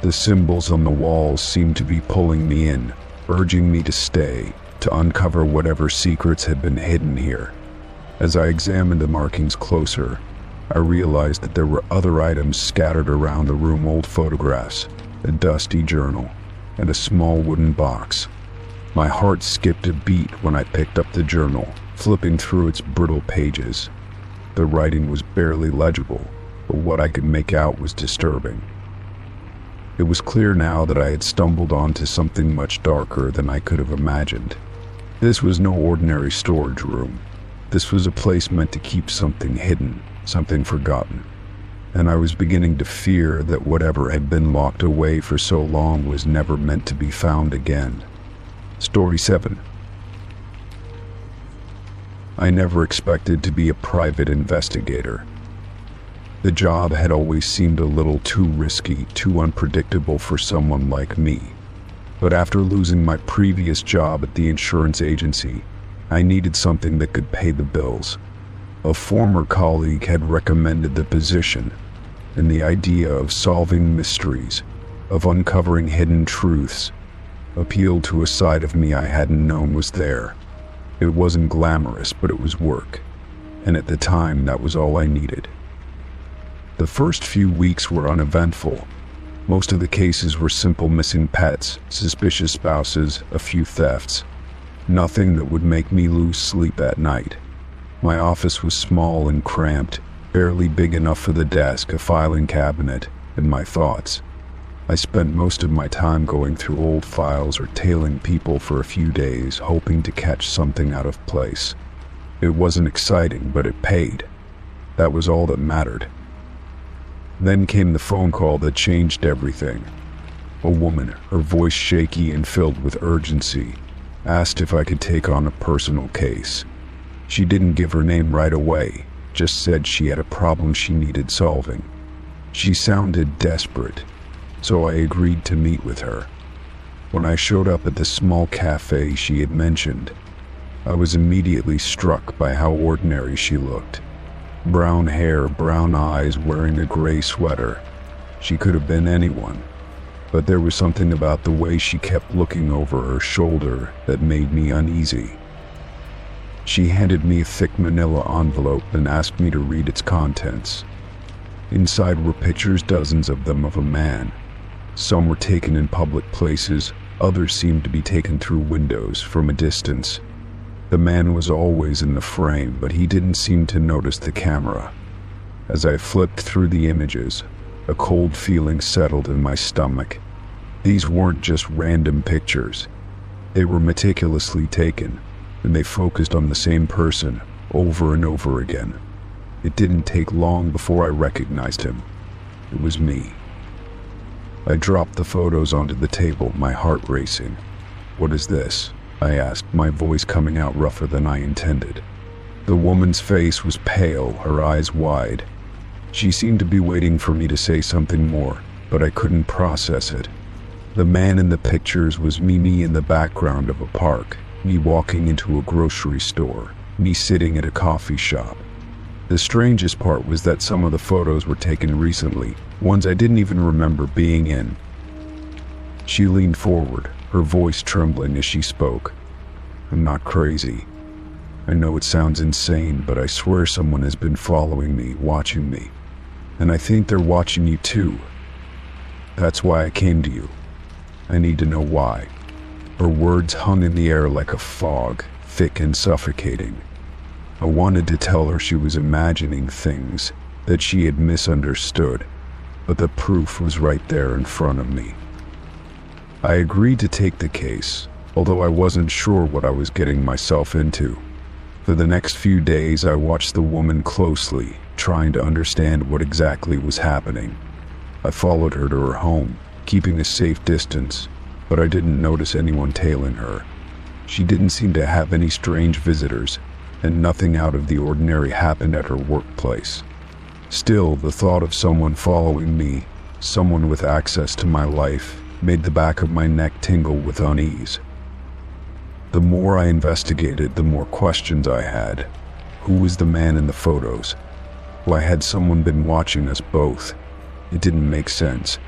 The symbols on the walls seemed to be pulling me in, urging me to stay, to uncover whatever secrets had been hidden here. As I examined the markings closer, I realized that there were other items scattered around the room: old photographs, a dusty journal, and a small wooden box. My heart skipped a beat when I picked up the journal, flipping through its brittle pages. The writing was barely legible, but what I could make out was disturbing. It was clear now that I had stumbled onto something much darker than I could have imagined. This was no ordinary storage room. This was a place meant to keep something hidden, something forgotten. And I was beginning to fear that whatever had been locked away for so long was never meant to be found again. Story 7. I never expected to be a private investigator. The job had always seemed a little too risky, too unpredictable for someone like me. But after losing my previous job at the insurance agency, I needed something that could pay the bills. A former colleague had recommended the position, and the idea of solving mysteries, of uncovering hidden truths, appealed to a side of me I hadn't known was there. It wasn't glamorous, but it was work, and at the time that was all I needed. The first few weeks were uneventful. Most of the cases were simple missing pets, suspicious spouses, a few thefts. Nothing that would make me lose sleep at night. My office was small and cramped, barely big enough for the desk, a filing cabinet, and my thoughts. I spent most of my time going through old files or tailing people for a few days, hoping to catch something out of place. It wasn't exciting, but it paid. That was all that mattered. Then came the phone call that changed everything. A woman, her voice shaky and filled with urgency, asked if I could take on a personal case. She didn't give her name right away, just said she had a problem she needed solving. She sounded desperate, so I agreed to meet with her. When I showed up at the small cafe she had mentioned, I was immediately struck by how ordinary she looked. Brown hair, brown eyes, wearing a gray sweater. She could have been anyone, but there was something about the way she kept looking over her shoulder that made me uneasy. She handed me a thick manila envelope and asked me to read its contents. Inside were pictures, dozens of them, of a man. Some were taken in public places, others seemed to be taken through windows from a distance. The man was always in the frame, but he didn't seem to notice the camera. As I flipped through the images, a cold feeling settled in my stomach. These weren't just random pictures. They were meticulously taken, and they focused on the same person over and over again. It didn't take long before I recognized him. It was me. I dropped the photos onto the table, my heart racing. "What is this?" I asked, my voice coming out rougher than I intended. The woman's face was pale, her eyes wide. She seemed to be waiting for me to say something more, but I couldn't process it. The man in the pictures was me in the background of a park, me walking into a grocery store, me sitting at a coffee shop. The strangest part was that some of the photos were taken recently, ones I didn't even remember being in. She leaned forward, her voice trembling as she spoke. "I'm not crazy. I know it sounds insane, but I swear someone has been following me, watching me. And I think they're watching you too. That's why I came to you. I need to know why." Her words hung in the air like a fog, thick and suffocating. I wanted to tell her she was imagining things, that she had misunderstood, but the proof was right there in front of me. I agreed to take the case, although I wasn't sure what I was getting myself into. For the next few days, I watched the woman closely, trying to understand what exactly was happening. I followed her to her home, keeping a safe distance, but I didn't notice anyone tailing her. She didn't seem to have any strange visitors, and nothing out of the ordinary happened at her workplace. Still, the thought of someone following me, someone with access to my life, made the back of my neck tingle with unease. The more I investigated, the more questions I had. Who was the man in the photos? Why had someone been watching us both? It didn't make sense.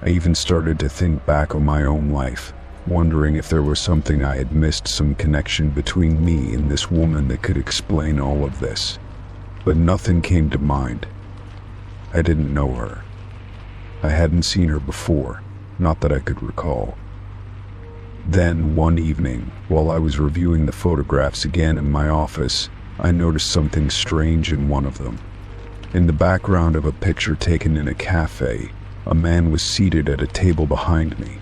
I even started to think back on my own life, wondering if there was something I had missed, some connection between me and this woman that could explain all of this. But nothing came to mind. I didn't know her. I hadn't seen her before, not that I could recall. Then, one evening, while I was reviewing the photographs again in my office, I noticed something strange in one of them. In the background of a picture taken in a cafe, a man was seated at a table behind me.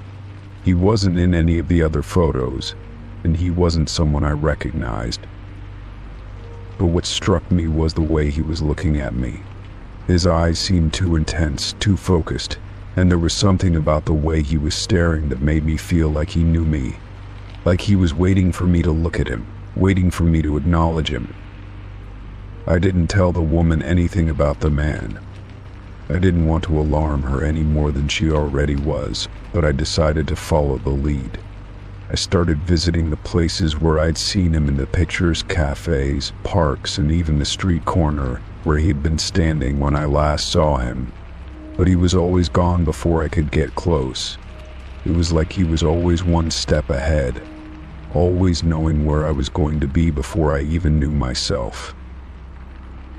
He wasn't in any of the other photos, and he wasn't someone I recognized. But what struck me was the way he was looking at me. His eyes seemed too intense, too focused, and there was something about the way he was staring that made me feel like he knew me, like he was waiting for me to look at him, waiting for me to acknowledge him. I didn't tell the woman anything about the man. I didn't want to alarm her any more than she already was, but I decided to follow the lead. I started visiting the places where I'd seen him in the pictures, cafes, parks, and even the street corner where he'd been standing when I last saw him. But he was always gone before I could get close. It was like he was always one step ahead, always knowing where I was going to be before I even knew myself.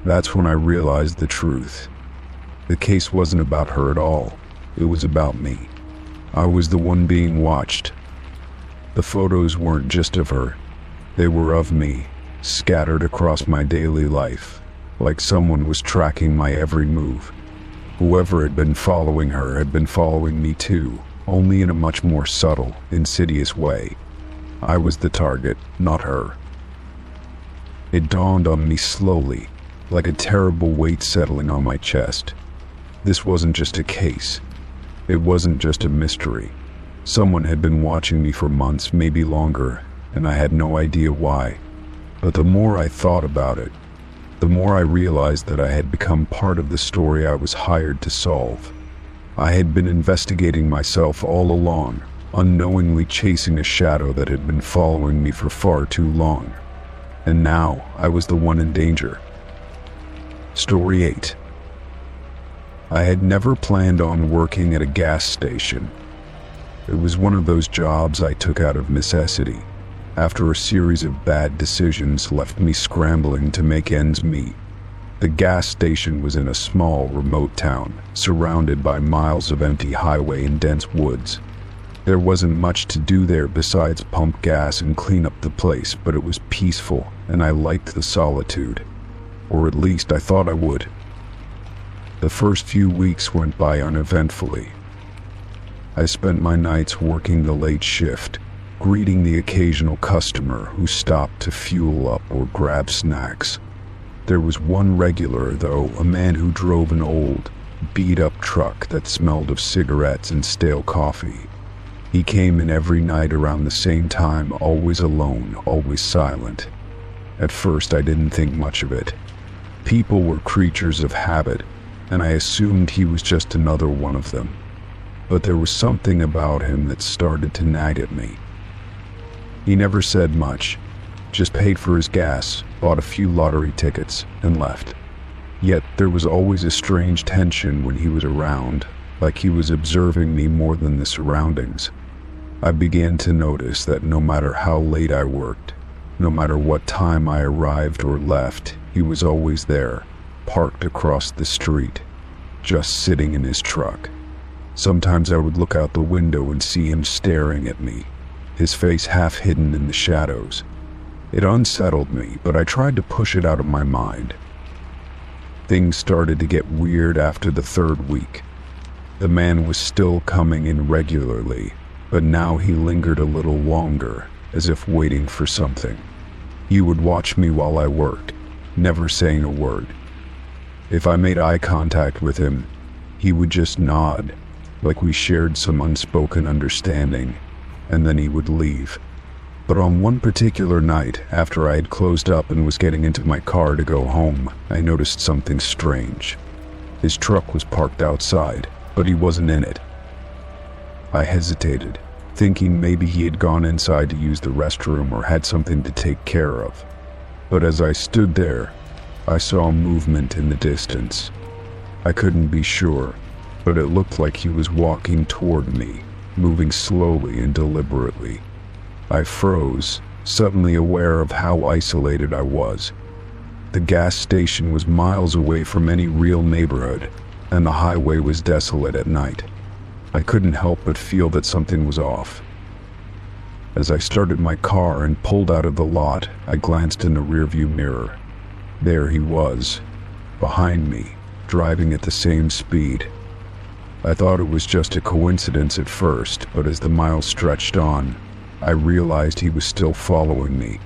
That's when I realized the truth. The case wasn't about her at all. It was about me. I was the one being watched. The photos weren't just of her. They were of me, scattered across my daily life, like someone was tracking my every move. Whoever had been following her had been following me too, only in a much more subtle, insidious way. I was the target, not her. It dawned on me slowly, like a terrible weight settling on my chest. This wasn't just a case. It wasn't just a mystery. Someone had been watching me for months, maybe longer, and I had no idea why. But the more I thought about it, the more I realized that I had become part of the story I was hired to solve. I had been investigating myself all along, unknowingly chasing a shadow that had been following me for far too long. And now I was the one in danger. Story 8. I had never planned on working at a gas station. It was one of those jobs I took out of necessity, after a series of bad decisions left me scrambling to make ends meet. The gas station was in a small, remote town, surrounded by miles of empty highway and dense woods. There wasn't much to do there besides pump gas and clean up the place, but it was peaceful, and I liked the solitude. Or at least I thought I would. The first few weeks went by uneventfully. I spent my nights working the late shift, greeting the occasional customer who stopped to fuel up or grab snacks. There was one regular, though, a man who drove an old, beat-up truck that smelled of cigarettes and stale coffee. He came in every night around the same time, always alone, always silent. At first, I didn't think much of it. People were creatures of habit, and I assumed he was just another one of them. But there was something about him that started to nag at me. He never said much, just paid for his gas, bought a few lottery tickets, and left. Yet there was always a strange tension when he was around, like he was observing me more than the surroundings. I began to notice that no matter how late I worked, no matter what time I arrived or left, he was always there, parked across the street, just sitting in his truck. Sometimes I would look out the window and see him staring at me, his face half hidden in the shadows. It unsettled me, but I tried to push it out of my mind. Things started to get weird after the third week. The man was still coming in regularly, but now he lingered a little longer, as if waiting for something. He would watch me while I worked, never saying a word. If I made eye contact with him, he would just nod, like we shared some unspoken understanding, and then he would leave. But on one particular night, after I had closed up and was getting into my car to go home, I noticed something strange. His truck was parked outside, but he wasn't in it. I hesitated, thinking maybe he had gone inside to use the restroom or had something to take care of. But as I stood there, I saw movement in the distance. I couldn't be sure, but it looked like he was walking toward me, moving slowly and deliberately. I froze, suddenly aware of how isolated I was. The gas station was miles away from any real neighborhood, and the highway was desolate at night. I couldn't help but feel that something was off. As I started my car and pulled out of the lot, I glanced in the rearview mirror. There he was, behind me, driving at the same speed. I thought it was just a coincidence at first, but as the miles stretched on, I realized he was still following me.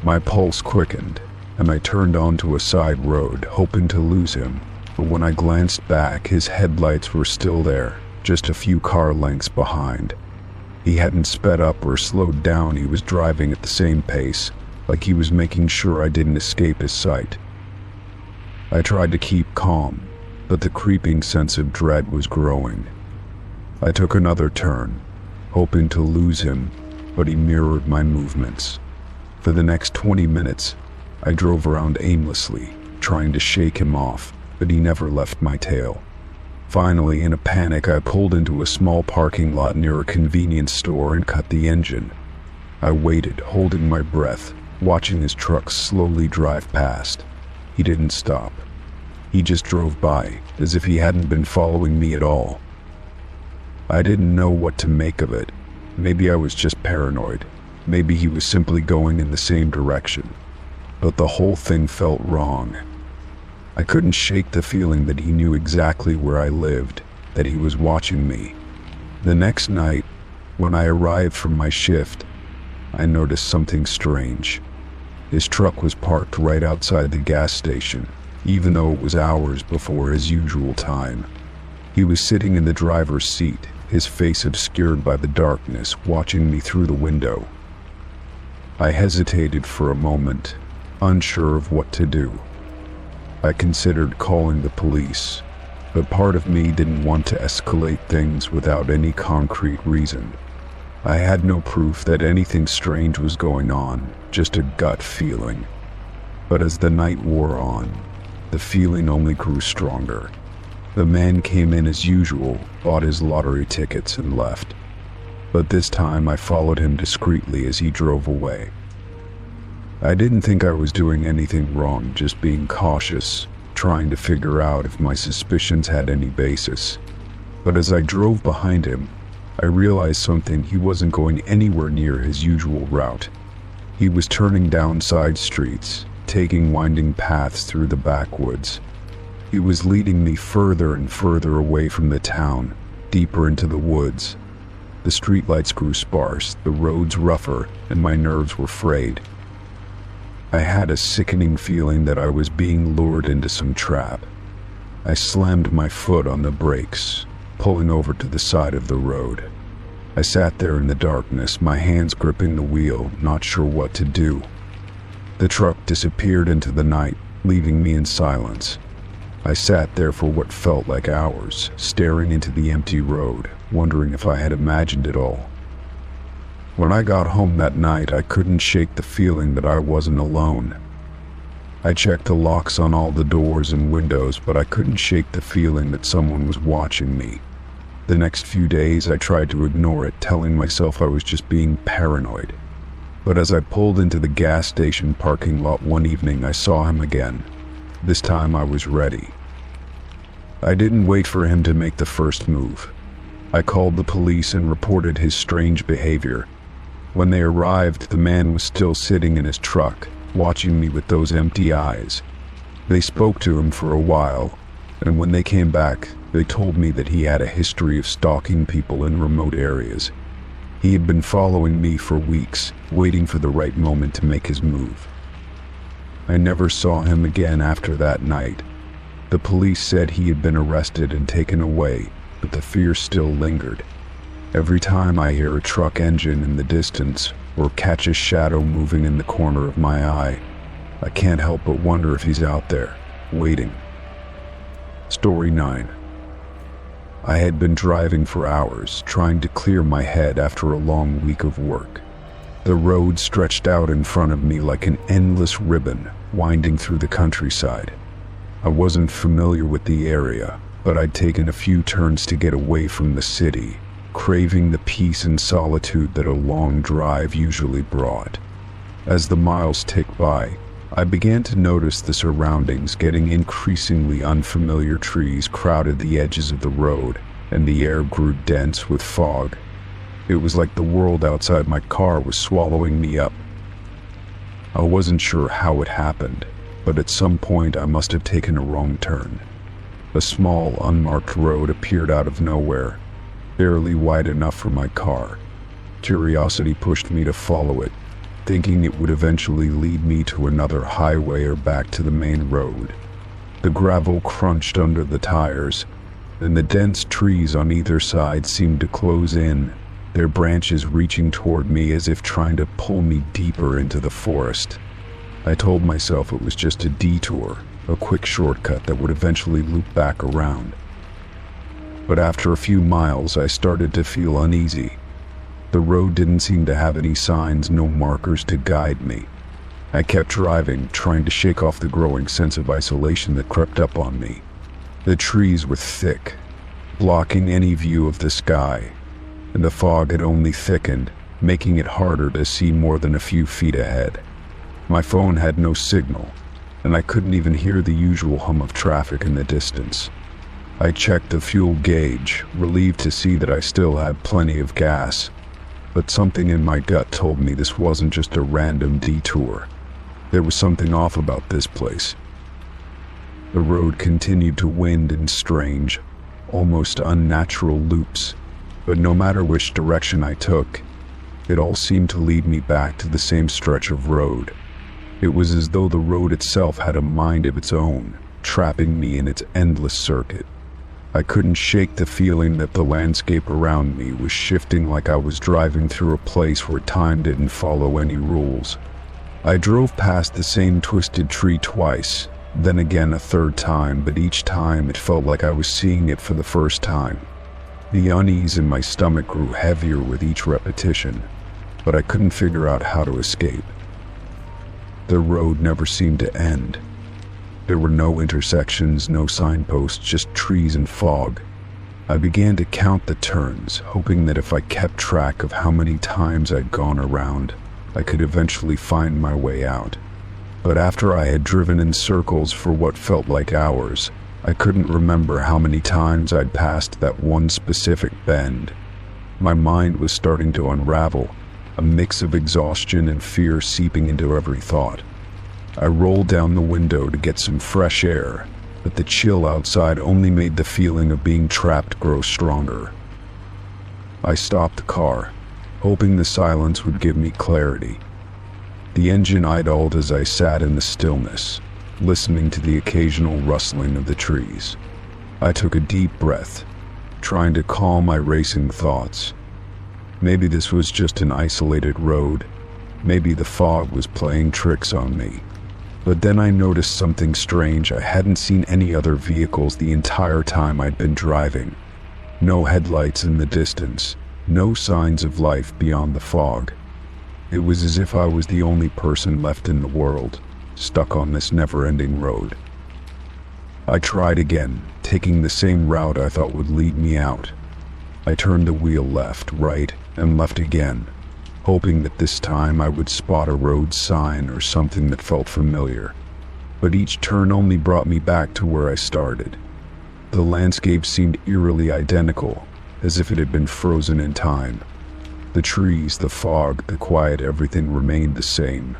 My pulse quickened, and I turned onto a side road, hoping to lose him. But when I glanced back, his headlights were still there, just a few car lengths behind. He hadn't sped up or slowed down. He was driving at the same pace, like he was making sure I didn't escape his sight. I tried to keep calm, but the creeping sense of dread was growing. I took another turn, hoping to lose him, but he mirrored my movements. For the next 20 minutes, I drove around aimlessly, trying to shake him off, but he never left my tail. Finally, in a panic, I pulled into a small parking lot near a convenience store and cut the engine. I waited, holding my breath, watching his truck slowly drive past. He didn't stop. He just drove by, as if he hadn't been following me at all. I didn't know what to make of it. Maybe I was just paranoid. Maybe he was simply going in the same direction. But the whole thing felt wrong. I couldn't shake the feeling that he knew exactly where I lived, that he was watching me. The next night, when I arrived from my shift, I noticed something strange. His truck was parked right outside the gas station, even though it was hours before his usual time. He was sitting in the driver's seat, his face obscured by the darkness, watching me through the window. I hesitated for a moment, unsure of what to do. I considered calling the police, but part of me didn't want to escalate things without any concrete reason. I had no proof that anything strange was going on, just a gut feeling. But as the night wore on, the feeling only grew stronger. The man came in as usual, bought his lottery tickets, and left. But this time I followed him discreetly as he drove away. I didn't think I was doing anything wrong, just being cautious, trying to figure out if my suspicions had any basis. But as I drove behind him, I realized something. He wasn't going anywhere near his usual route. He was turning down side streets, taking winding paths through the backwoods. He was leading me further and further away from the town, deeper into the woods. The streetlights grew sparse, the roads rougher, and my nerves were frayed. I had a sickening feeling that I was being lured into some trap. I slammed my foot on the brakes, pulling over to the side of the road. I sat there in the darkness, my hands gripping the wheel, not sure what to do. The truck disappeared into the night, leaving me in silence. I sat there for what felt like hours, staring into the empty road, wondering if I had imagined it all. When I got home that night, I couldn't shake the feeling that I wasn't alone. I checked the locks on all the doors and windows, but I couldn't shake the feeling that someone was watching me. The next few days, I tried to ignore it, telling myself I was just being paranoid. But as I pulled into the gas station parking lot one evening, I saw him again. This time I was ready. I didn't wait for him to make the first move. I called the police and reported his strange behavior. When they arrived, the man was still sitting in his truck, watching me with those empty eyes. They spoke to him for a while, and when they came back, they told me that he had a history of stalking people in remote areas. He had been following me for weeks, waiting for the right moment to make his move. I never saw him again after that night. The police said he had been arrested and taken away, but the fear still lingered. Every time I hear a truck engine in the distance or catch a shadow moving in the corner of my eye, I can't help but wonder if he's out there, waiting. Story 9. I had been driving for hours, trying to clear my head after a long week of work. The road stretched out in front of me like an endless ribbon, winding through the countryside. I wasn't familiar with the area, but I'd taken a few turns to get away from the city, craving the peace and solitude that a long drive usually brought. As the miles ticked by, I began to notice the surroundings getting increasingly unfamiliar. Trees crowded the edges of the road, and the air grew dense with fog. It was like the world outside my car was swallowing me up. I wasn't sure how it happened, but at some point I must have taken a wrong turn. A small, unmarked road appeared out of nowhere, barely wide enough for my car. Curiosity pushed me to follow it, thinking it would eventually lead me to another highway or back to the main road. The gravel crunched under the tires, and the dense trees on either side seemed to close in, their branches reaching toward me as if trying to pull me deeper into the forest. I told myself it was just a detour, a quick shortcut that would eventually loop back around. But after a few miles, I started to feel uneasy. The road didn't seem to have any signs, no markers to guide me. I kept driving, trying to shake off the growing sense of isolation that crept up on me. The trees were thick, blocking any view of the sky, and the fog had only thickened, making it harder to see more than a few feet ahead. My phone had no signal, and I couldn't even hear the usual hum of traffic in the distance. I checked the fuel gauge, relieved to see that I still had plenty of gas. But something in my gut told me this wasn't just a random detour. There was something off about this place. The road continued to wind in strange, almost unnatural loops, but no matter which direction I took, it all seemed to lead me back to the same stretch of road. It was as though the road itself had a mind of its own, trapping me in its endless circuit. I couldn't shake the feeling that the landscape around me was shifting, like I was driving through a place where time didn't follow any rules. I drove past the same twisted tree twice, then again a third time, but each time it felt like I was seeing it for the first time. The unease in my stomach grew heavier with each repetition, but I couldn't figure out how to escape. The road never seemed to end. There were no intersections, no signposts, just trees and fog. I began to count the turns, hoping that if I kept track of how many times I'd gone around, I could eventually find my way out. But after I had driven in circles for what felt like hours, I couldn't remember how many times I'd passed that one specific bend. My mind was starting to unravel, a mix of exhaustion and fear seeping into every thought. I rolled down the window to get some fresh air, but the chill outside only made the feeling of being trapped grow stronger. I stopped the car, hoping the silence would give me clarity. The engine idled as I sat in the stillness, listening to the occasional rustling of the trees. I took a deep breath, trying to calm my racing thoughts. Maybe this was just an isolated road. Maybe the fog was playing tricks on me. But then I noticed something strange. I hadn't seen any other vehicles the entire time I'd been driving. No headlights in the distance, no signs of life beyond the fog. It was as if I was the only person left in the world, stuck on this never-ending road. I tried again, taking the same route I thought would lead me out. I turned the wheel left, right, and left again, hoping that this time I would spot a road sign or something that felt familiar. But each turn only brought me back to where I started. The landscape seemed eerily identical, as if it had been frozen in time. The trees, the fog, the quiet, everything remained the same.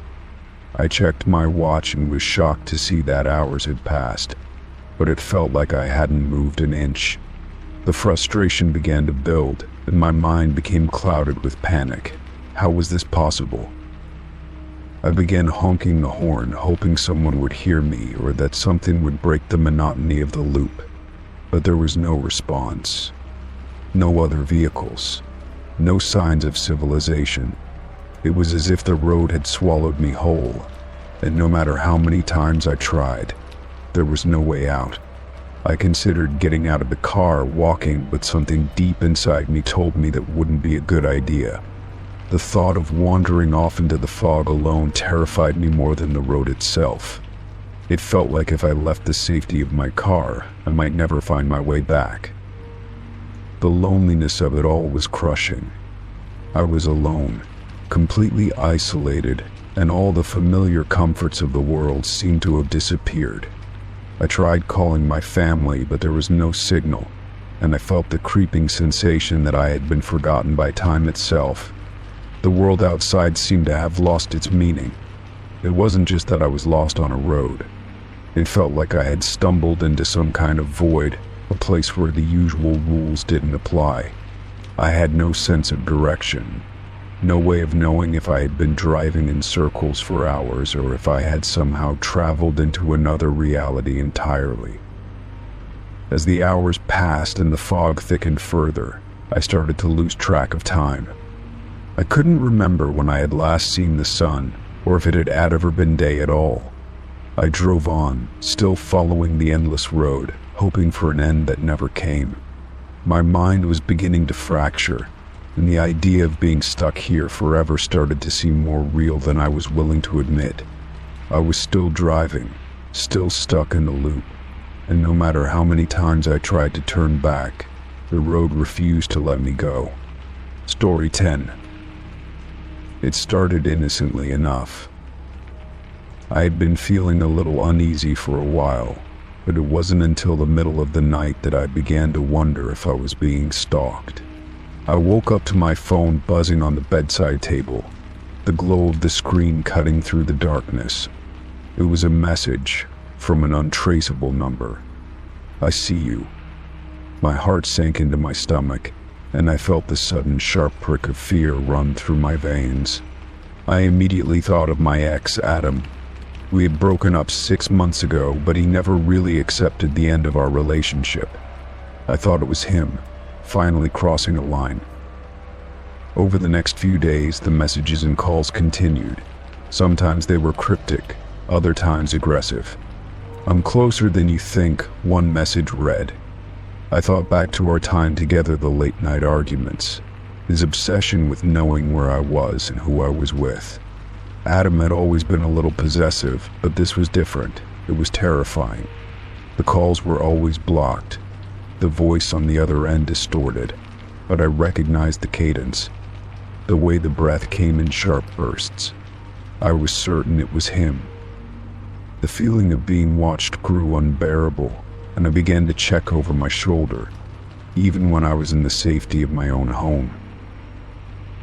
I checked my watch and was shocked to see that hours had passed, but it felt like I hadn't moved an inch. The frustration began to build, and my mind became clouded with panic. How was this possible? I began honking the horn, hoping someone would hear me or that something would break the monotony of the loop. But there was no response. No other vehicles. No signs of civilization. It was as if the road had swallowed me whole, and no matter how many times I tried, there was no way out. I considered getting out of the car, walking, but something deep inside me told me that wouldn't be a good idea. The thought of wandering off into the fog alone terrified me more than the road itself. It felt like if I left the safety of my car, I might never find my way back. The loneliness of it all was crushing. I was alone, completely isolated, and all the familiar comforts of the world seemed to have disappeared. I tried calling my family, but there was no signal, and I felt the creeping sensation that I had been forgotten by time itself. The world outside seemed to have lost its meaning. It wasn't just that I was lost on a road. It felt like I had stumbled into some kind of void, a place where the usual rules didn't apply. I had no sense of direction, no way of knowing if I had been driving in circles for hours or if I had somehow traveled into another reality entirely. As the hours passed and the fog thickened further, I started to lose track of time. I couldn't remember when I had last seen the sun, or if it had ever been day at all. I drove on, still following the endless road, hoping for an end that never came. My mind was beginning to fracture, and the idea of being stuck here forever started to seem more real than I was willing to admit. I was still driving, still stuck in the loop, and no matter how many times I tried to turn back, the road refused to let me go. Story 10. It started innocently enough. I had been feeling a little uneasy for a while, but it wasn't until the middle of the night that I began to wonder if I was being stalked. I woke up to my phone buzzing on the bedside table, the glow of the screen cutting through the darkness. It was a message from an untraceable number. "I see you." My heart sank into my stomach, and I felt the sudden sharp prick of fear run through my veins. I immediately thought of my ex, Adam. We had broken up 6 months ago, but he never really accepted the end of our relationship. I thought it was him, finally crossing a line. Over the next few days, the messages and calls continued. Sometimes they were cryptic, other times aggressive. "I'm closer than you think," one message read. I thought back to our time together, the late-night arguments, his obsession with knowing where I was and who I was with. Adam had always been a little possessive, but this was different. It was terrifying. The calls were always blocked, the voice on the other end distorted, but I recognized the cadence, the way the breath came in sharp bursts. I was certain it was him. The feeling of being watched grew unbearable, and I began to check over my shoulder, even when I was in the safety of my own home.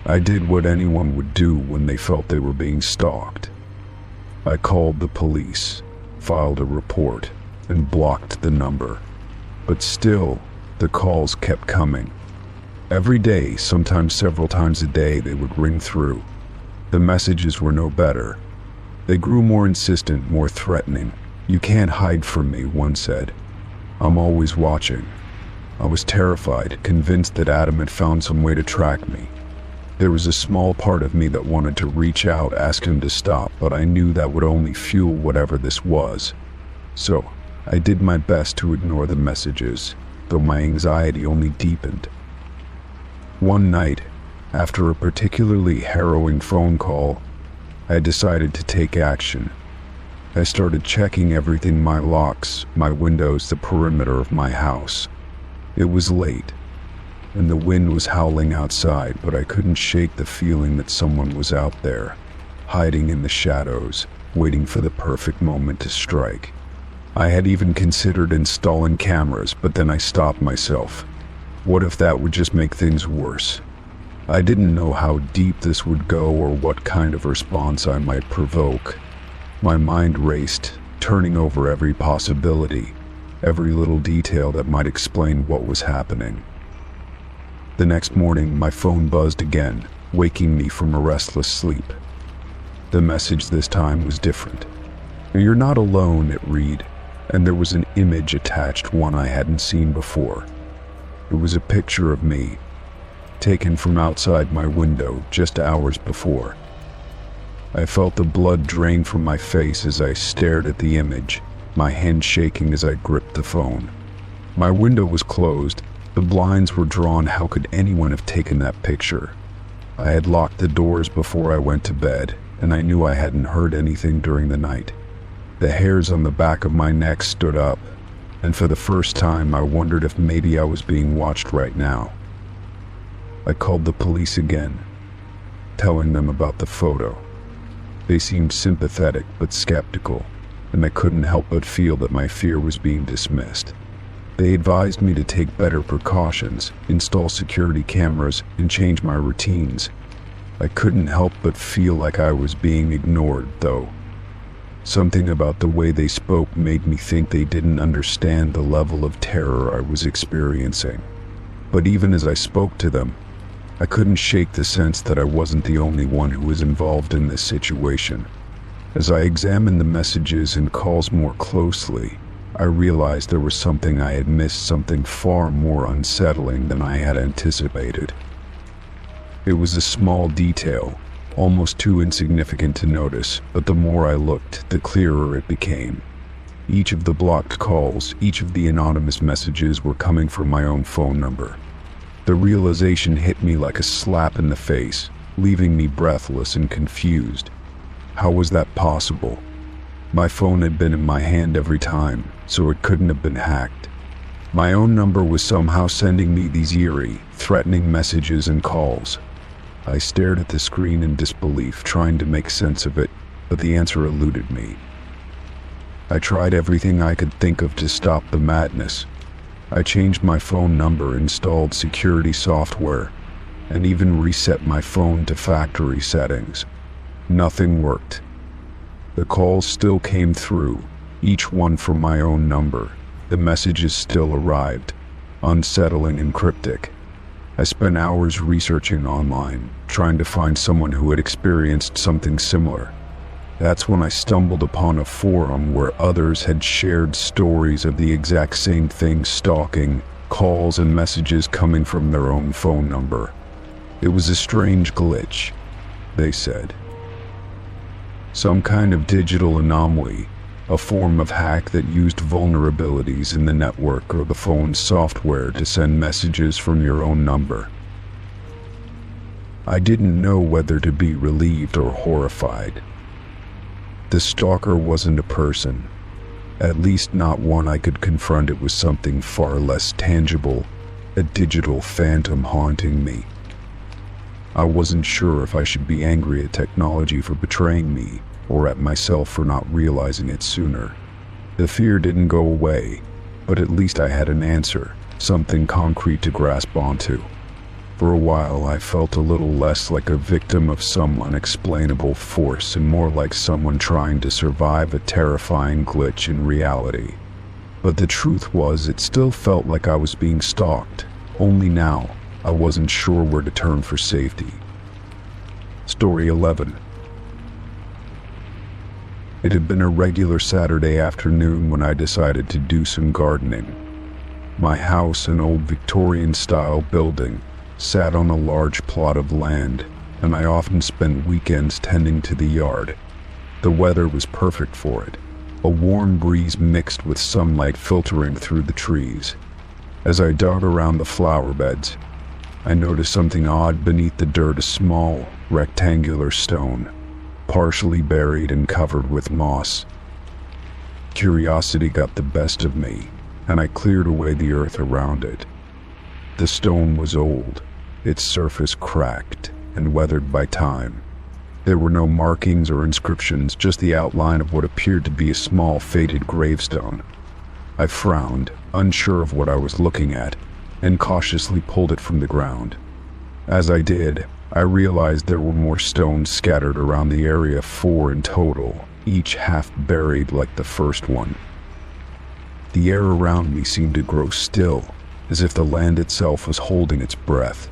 I did what anyone would do when they felt they were being stalked. I called the police, filed a report, and blocked the number. But still, the calls kept coming. Every day, sometimes several times a day, they would ring through. The messages were no better. They grew more insistent, more threatening. "You can't hide from me," one said. "I'm always watching." I was terrified, convinced that Adam had found some way to track me. There was a small part of me that wanted to reach out, ask him to stop, but I knew that would only fuel whatever this was. So, I did my best to ignore the messages, though my anxiety only deepened. One night, after a particularly harrowing phone call, I decided to take action. I started checking everything: my locks, my windows, the perimeter of my house. It was late, and the wind was howling outside, but I couldn't shake the feeling that someone was out there, hiding in the shadows, waiting for the perfect moment to strike. I had even considered installing cameras, but then I stopped myself. What if that would just make things worse? I didn't know how deep this would go or what kind of response I might provoke. My mind raced, turning over every possibility, every little detail that might explain what was happening. The next morning, my phone buzzed again, waking me from a restless sleep. The message this time was different. "You're not alone," it read, and there was an image attached, one I hadn't seen before. It was a picture of me, taken from outside my window just hours before. I felt the blood drain from my face as I stared at the image, my hand shaking as I gripped the phone. My window was closed, the blinds were drawn. How could anyone have taken that picture? I had locked the doors before I went to bed, and I knew I hadn't heard anything during the night. The hairs on the back of my neck stood up, and for the first time I wondered if maybe I was being watched right now. I called the police again, telling them about the photo. They seemed sympathetic but skeptical, and I couldn't help but feel that my fear was being dismissed. They advised me to take better precautions, install security cameras, and change my routines. I couldn't help but feel like I was being ignored, though. Something about the way they spoke made me think they didn't understand the level of terror I was experiencing. But even as I spoke to them, I couldn't shake the sense that I wasn't the only one who was involved in this situation. As I examined the messages and calls more closely, I realized there was something I had missed, something far more unsettling than I had anticipated. It was a small detail, almost too insignificant to notice, but the more I looked, the clearer it became. Each of the blocked calls, each of the anonymous messages were coming from my own phone number. The realization hit me like a slap in the face, leaving me breathless and confused. How was that possible? My phone had been in my hand every time, so it couldn't have been hacked. My own number was somehow sending me these eerie, threatening messages and calls. I stared at the screen in disbelief, trying to make sense of it, but the answer eluded me. I tried everything I could think of to stop the madness. I changed my phone number, installed security software, and even reset my phone to factory settings. Nothing worked. The calls still came through, each one from my own number. The messages still arrived, unsettling and cryptic. I spent hours researching online, trying to find someone who had experienced something similar. That's when I stumbled upon a forum where others had shared stories of the exact same thing: stalking, calls, and messages coming from their own phone number. It was a strange glitch, they said. Some kind of digital anomaly, a form of hack that used vulnerabilities in the network or the phone's software to send messages from your own number. I didn't know whether to be relieved or horrified. The stalker wasn't a person, at least not one I could confront. It was something far less tangible, a digital phantom haunting me. I wasn't sure if I should be angry at technology for betraying me, or at myself for not realizing it sooner. The fear didn't go away, but at least I had an answer, something concrete to grasp onto. For a while, I felt a little less like a victim of some unexplainable force and more like someone trying to survive a terrifying glitch in reality. But the truth was, it still felt like I was being stalked, only now I wasn't sure where to turn for safety. Story 11. It had been a regular Saturday afternoon when I decided to do some gardening. My house, an old Victorian-style building, sat on a large plot of land, and I often spent weekends tending to the yard. The weather was perfect for it, a warm breeze mixed with sunlight filtering through the trees. As I dug around the flower beds, I noticed something odd beneath the dirt: a small, rectangular stone, partially buried and covered with moss. Curiosity got the best of me, and I cleared away the earth around it. The stone was old, its surface cracked and weathered by time. There were no markings or inscriptions, just the outline of what appeared to be a small, faded gravestone. I frowned, unsure of what I was looking at, and cautiously pulled it from the ground. As I did, I realized there were more stones scattered around the area, 4 in total, each half buried like the first one. The air around me seemed to grow still, as if the land itself was holding its breath.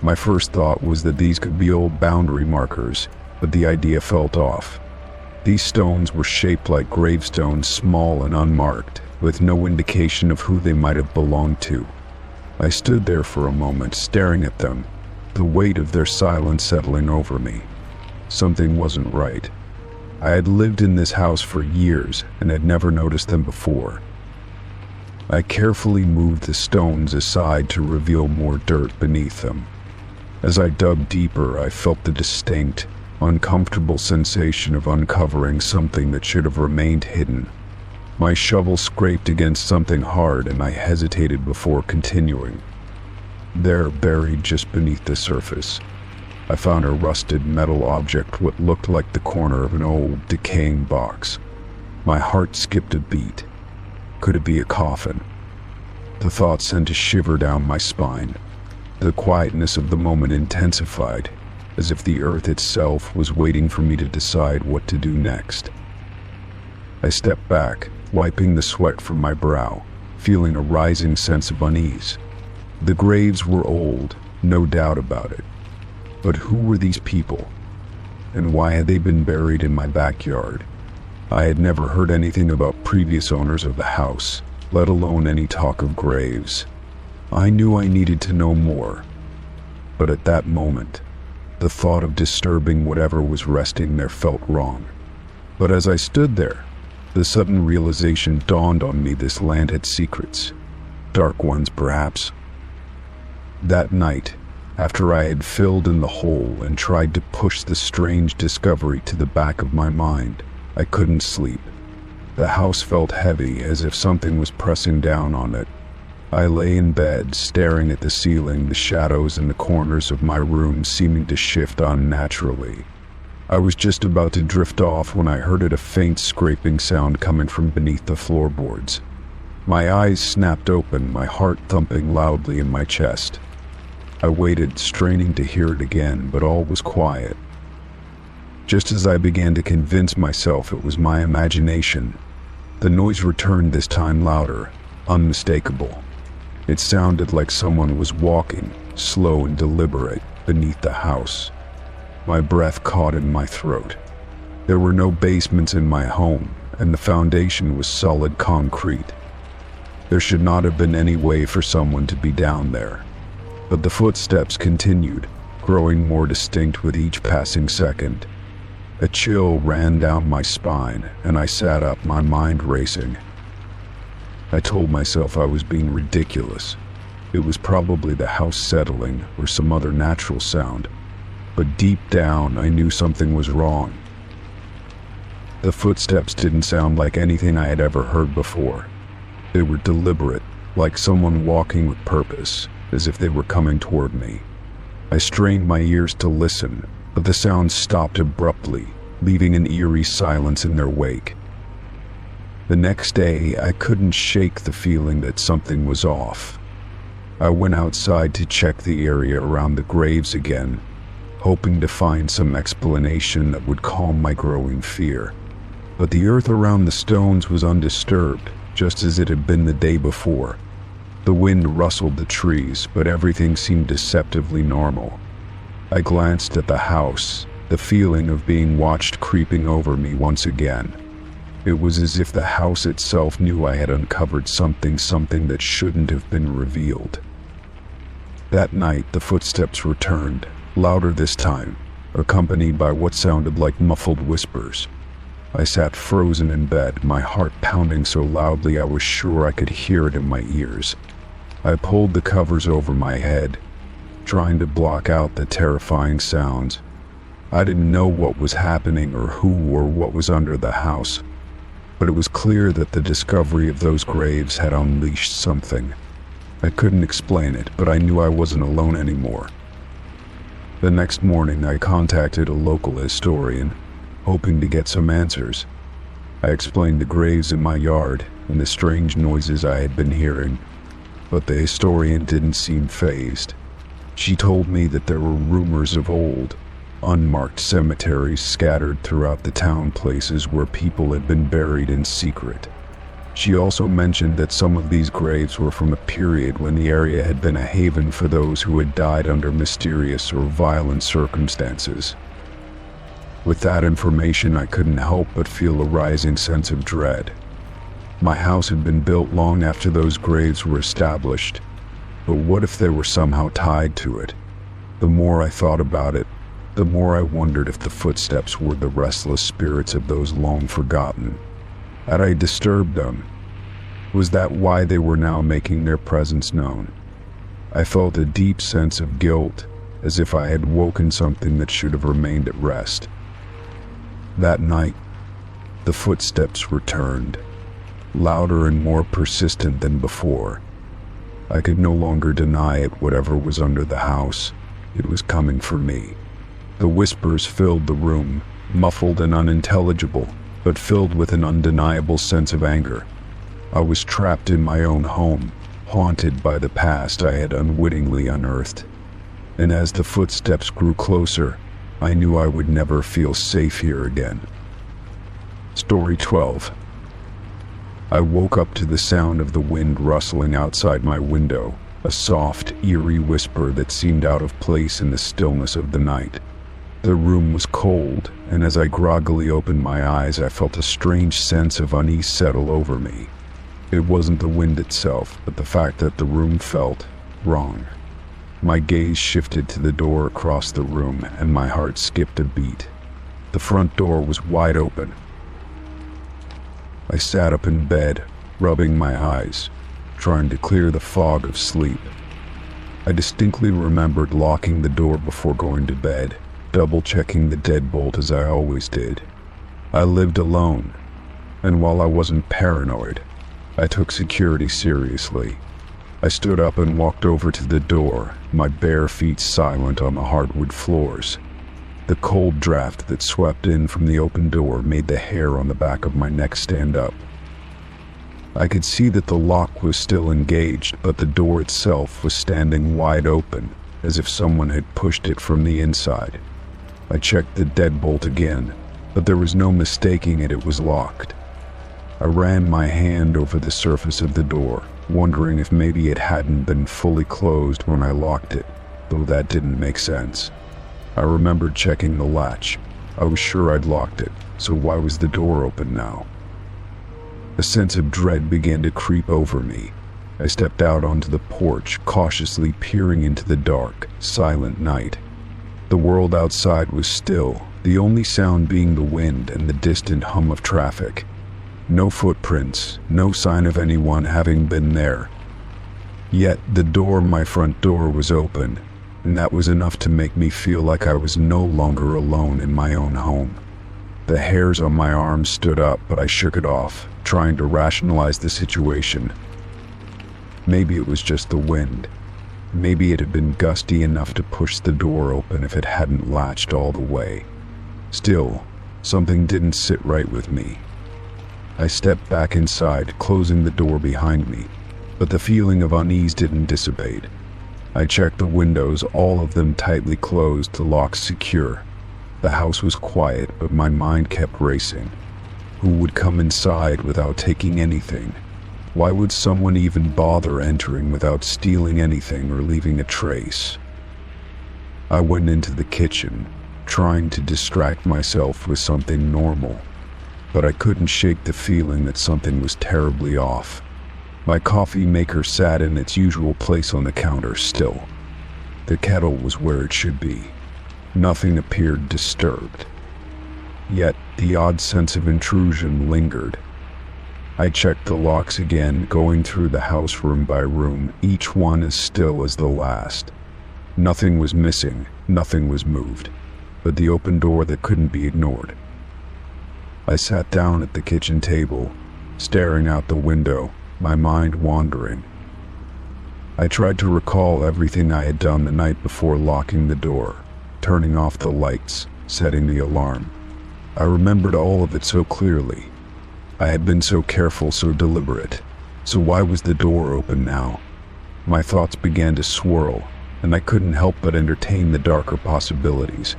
My first thought was that these could be old boundary markers, but the idea felt off. These stones were shaped like gravestones, small and unmarked, with no indication of who they might have belonged to. I stood there for a moment, staring at them, the weight of their silence settling over me. Something wasn't right. I had lived in this house for years and had never noticed them before. I carefully moved the stones aside to reveal more dirt beneath them. As I dug deeper, I felt the distinct, uncomfortable sensation of uncovering something that should have remained hidden. My shovel scraped against something hard and I hesitated before continuing. There, buried just beneath the surface, I found a rusted metal object, what looked like the corner of an old, decaying box. My heart skipped a beat. Could it be a coffin? The thought sent a shiver down my spine. The quietness of the moment intensified, as if the earth itself was waiting for me to decide what to do next. I stepped back, wiping the sweat from my brow, feeling a rising sense of unease. The graves were old, no doubt about it. But who were these people? And why had they been buried in my backyard? I had never heard anything about previous owners of the house, let alone any talk of graves. I knew I needed to know more. But at that moment, the thought of disturbing whatever was resting there felt wrong. But as I stood there, the sudden realization dawned on me this land had secrets. Dark ones, perhaps. That night, after I had filled in the hole and tried to push the strange discovery to the back of my mind, I couldn't sleep. The house felt heavy, as if something was pressing down on it. I lay in bed, staring at the ceiling, the shadows in the corners of my room seeming to shift unnaturally. I was just about to drift off when I heard a faint scraping sound coming from beneath the floorboards. My eyes snapped open, my heart thumping loudly in my chest. I waited, straining to hear it again, but all was quiet. Just as I began to convince myself it was my imagination, the noise returned, this time louder, unmistakable. It sounded like someone was walking, slow and deliberate, beneath the house. My breath caught in my throat. There were no basements in my home, and the foundation was solid concrete. There should not have been any way for someone to be down there. But the footsteps continued, growing more distinct with each passing second. A chill ran down my spine, and I sat up, my mind racing. I told myself I was being ridiculous. It was probably the house settling or some other natural sound, but deep down I knew something was wrong. The footsteps didn't sound like anything I had ever heard before. They were deliberate, like someone walking with purpose, as if they were coming toward me. I strained my ears to listen, but the sounds stopped abruptly, leaving an eerie silence in their wake. The next day, I couldn't shake the feeling that something was off. I went outside to check the area around the graves again, hoping to find some explanation that would calm my growing fear. But the earth around the stones was undisturbed, just as it had been the day before. The wind rustled the trees, but everything seemed deceptively normal. I glanced at the house, the feeling of being watched creeping over me once again. It was as if the house itself knew I had uncovered something that shouldn't have been revealed. That night, the footsteps returned, louder this time, accompanied by what sounded like muffled whispers. I sat frozen in bed, my heart pounding so loudly I was sure I could hear it in my ears. I pulled the covers over my head, trying to block out the terrifying sounds. I didn't know what was happening or who or what was under the house, but it was clear that the discovery of those graves had unleashed something. I couldn't explain it, but I knew I wasn't alone anymore. The next morning, I contacted a local historian, hoping to get some answers. I explained the graves in my yard and the strange noises I had been hearing, but the historian didn't seem fazed. She told me that there were rumors of old, unmarked cemeteries scattered throughout the town, places where people had been buried in secret. She also mentioned that some of these graves were from a period when the area had been a haven for those who had died under mysterious or violent circumstances. With that information, I couldn't help but feel a rising sense of dread. My house had been built long after those graves were established, but what if they were somehow tied to it? The more I thought about it, the more I wondered if the footsteps were the restless spirits of those long forgotten. Had I disturbed them? Was that why they were now making their presence known? I felt a deep sense of guilt, as if I had woken something that should have remained at rest. That night, the footsteps returned, louder and more persistent than before. I could no longer deny it. Whatever was under the house, it was coming for me. The whispers filled the room, muffled and unintelligible, but filled with an undeniable sense of anger. I was trapped in my own home, haunted by the past I had unwittingly unearthed. And as the footsteps grew closer, I knew I would never feel safe here again. Story 12. I woke up to the sound of the wind rustling outside my window, a soft, eerie whisper that seemed out of place in the stillness of the night. The room was cold, and as I groggily opened my eyes, I felt a strange sense of unease settle over me. It wasn't the wind itself, but the fact that the room felt wrong. My gaze shifted to the door across the room, and my heart skipped a beat. The front door was wide open. I sat up in bed, rubbing my eyes, trying to clear the fog of sleep. I distinctly remembered locking the door before going to bed, double-checking the deadbolt as I always did. I lived alone, and while I wasn't paranoid, I took security seriously. I stood up and walked over to the door, my bare feet silent on the hardwood floors. The cold draft that swept in from the open door made the hair on the back of my neck stand up. I could see that the lock was still engaged, but the door itself was standing wide open, as if someone had pushed it from the inside. I checked the deadbolt again, but there was no mistaking it, it was locked. I ran my hand over the surface of the door, wondering if maybe it hadn't been fully closed when I locked it, though that didn't make sense. I remembered checking the latch. I was sure I'd locked it, so why was the door open now? A sense of dread began to creep over me. I stepped out onto the porch, cautiously peering into the dark, silent night. The world outside was still, the only sound being the wind and the distant hum of traffic. No footprints, no sign of anyone having been there. Yet the door, my front door, was open, and that was enough to make me feel like I was no longer alone in my own home. The hairs on my arms stood up, but I shook it off, trying to rationalize the situation. Maybe it was just the wind. Maybe it had been gusty enough to push the door open if it hadn't latched all the way. Still, something didn't sit right with me. I stepped back inside, closing the door behind me, but the feeling of unease didn't dissipate. I checked the windows, all of them tightly closed, the locks secure. The house was quiet, but my mind kept racing. Who would come inside without taking anything? Why would someone even bother entering without stealing anything or leaving a trace? I went into the kitchen, trying to distract myself with something normal, but I couldn't shake the feeling that something was terribly off. My coffee maker sat in its usual place on the counter still. The kettle was where it should be. Nothing appeared disturbed. Yet the odd sense of intrusion lingered. I checked the locks again, going through the house room by room, each one as still as the last. Nothing was missing, nothing was moved, but the open door that couldn't be ignored. I sat down at the kitchen table, staring out the window, my mind wandering. I tried to recall everything I had done the night before locking the door, turning off the lights, setting the alarm. I remembered all of it so clearly. I had been so careful, so deliberate. So why was the door open now? My thoughts began to swirl, and I couldn't help but entertain the darker possibilities.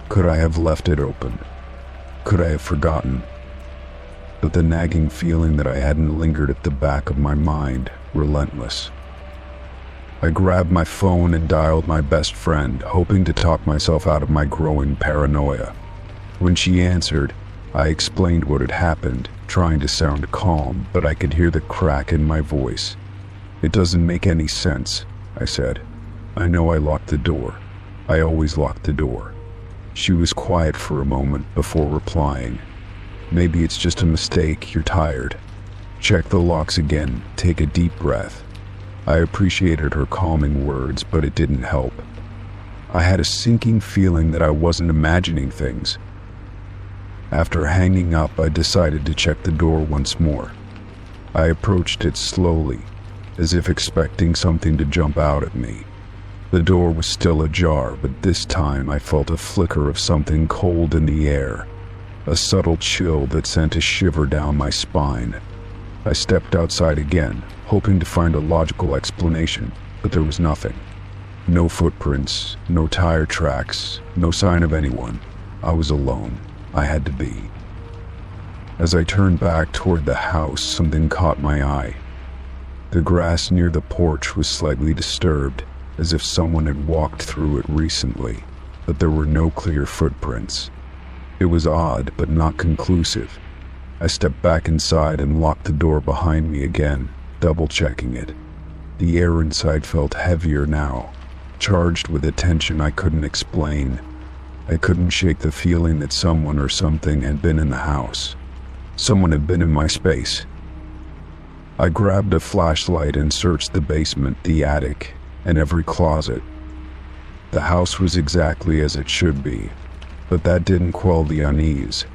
Could I have left it open? Could I have forgotten? but the nagging feeling that I hadn't lingered at the back of my mind, relentless. I grabbed my phone and dialed my best friend, hoping to talk myself out of my growing paranoia. When she answered, I explained what had happened, trying to sound calm, but I could hear the crack in my voice. "It doesn't make any sense," I said. "I know I locked the door. I always lock the door." She was quiet for a moment before replying. "Maybe it's just a mistake, you're tired. Check the locks again, take a deep breath." I appreciated her calming words, but it didn't help. I had a sinking feeling that I wasn't imagining things. After hanging up, I decided to check the door once more. I approached it slowly, as if expecting something to jump out at me. The door was still ajar, but this time I felt a flicker of something cold in the air, a subtle chill that sent a shiver down my spine. I stepped outside again, hoping to find a logical explanation, but there was nothing. No footprints, no tire tracks, no sign of anyone. I was alone. I had to be. As I turned back toward the house, something caught my eye. The grass near the porch was slightly disturbed, as if someone had walked through it recently, but there were no clear footprints. It was odd, but not conclusive. I stepped back inside and locked the door behind me again, double-checking it. The air inside felt heavier now, charged with a tension I couldn't explain. I couldn't shake the feeling that someone or something had been in the house. Someone had been in my space. I grabbed a flashlight and searched the basement, the attic, and every closet. The house was exactly as it should be, but that didn't quell the unease.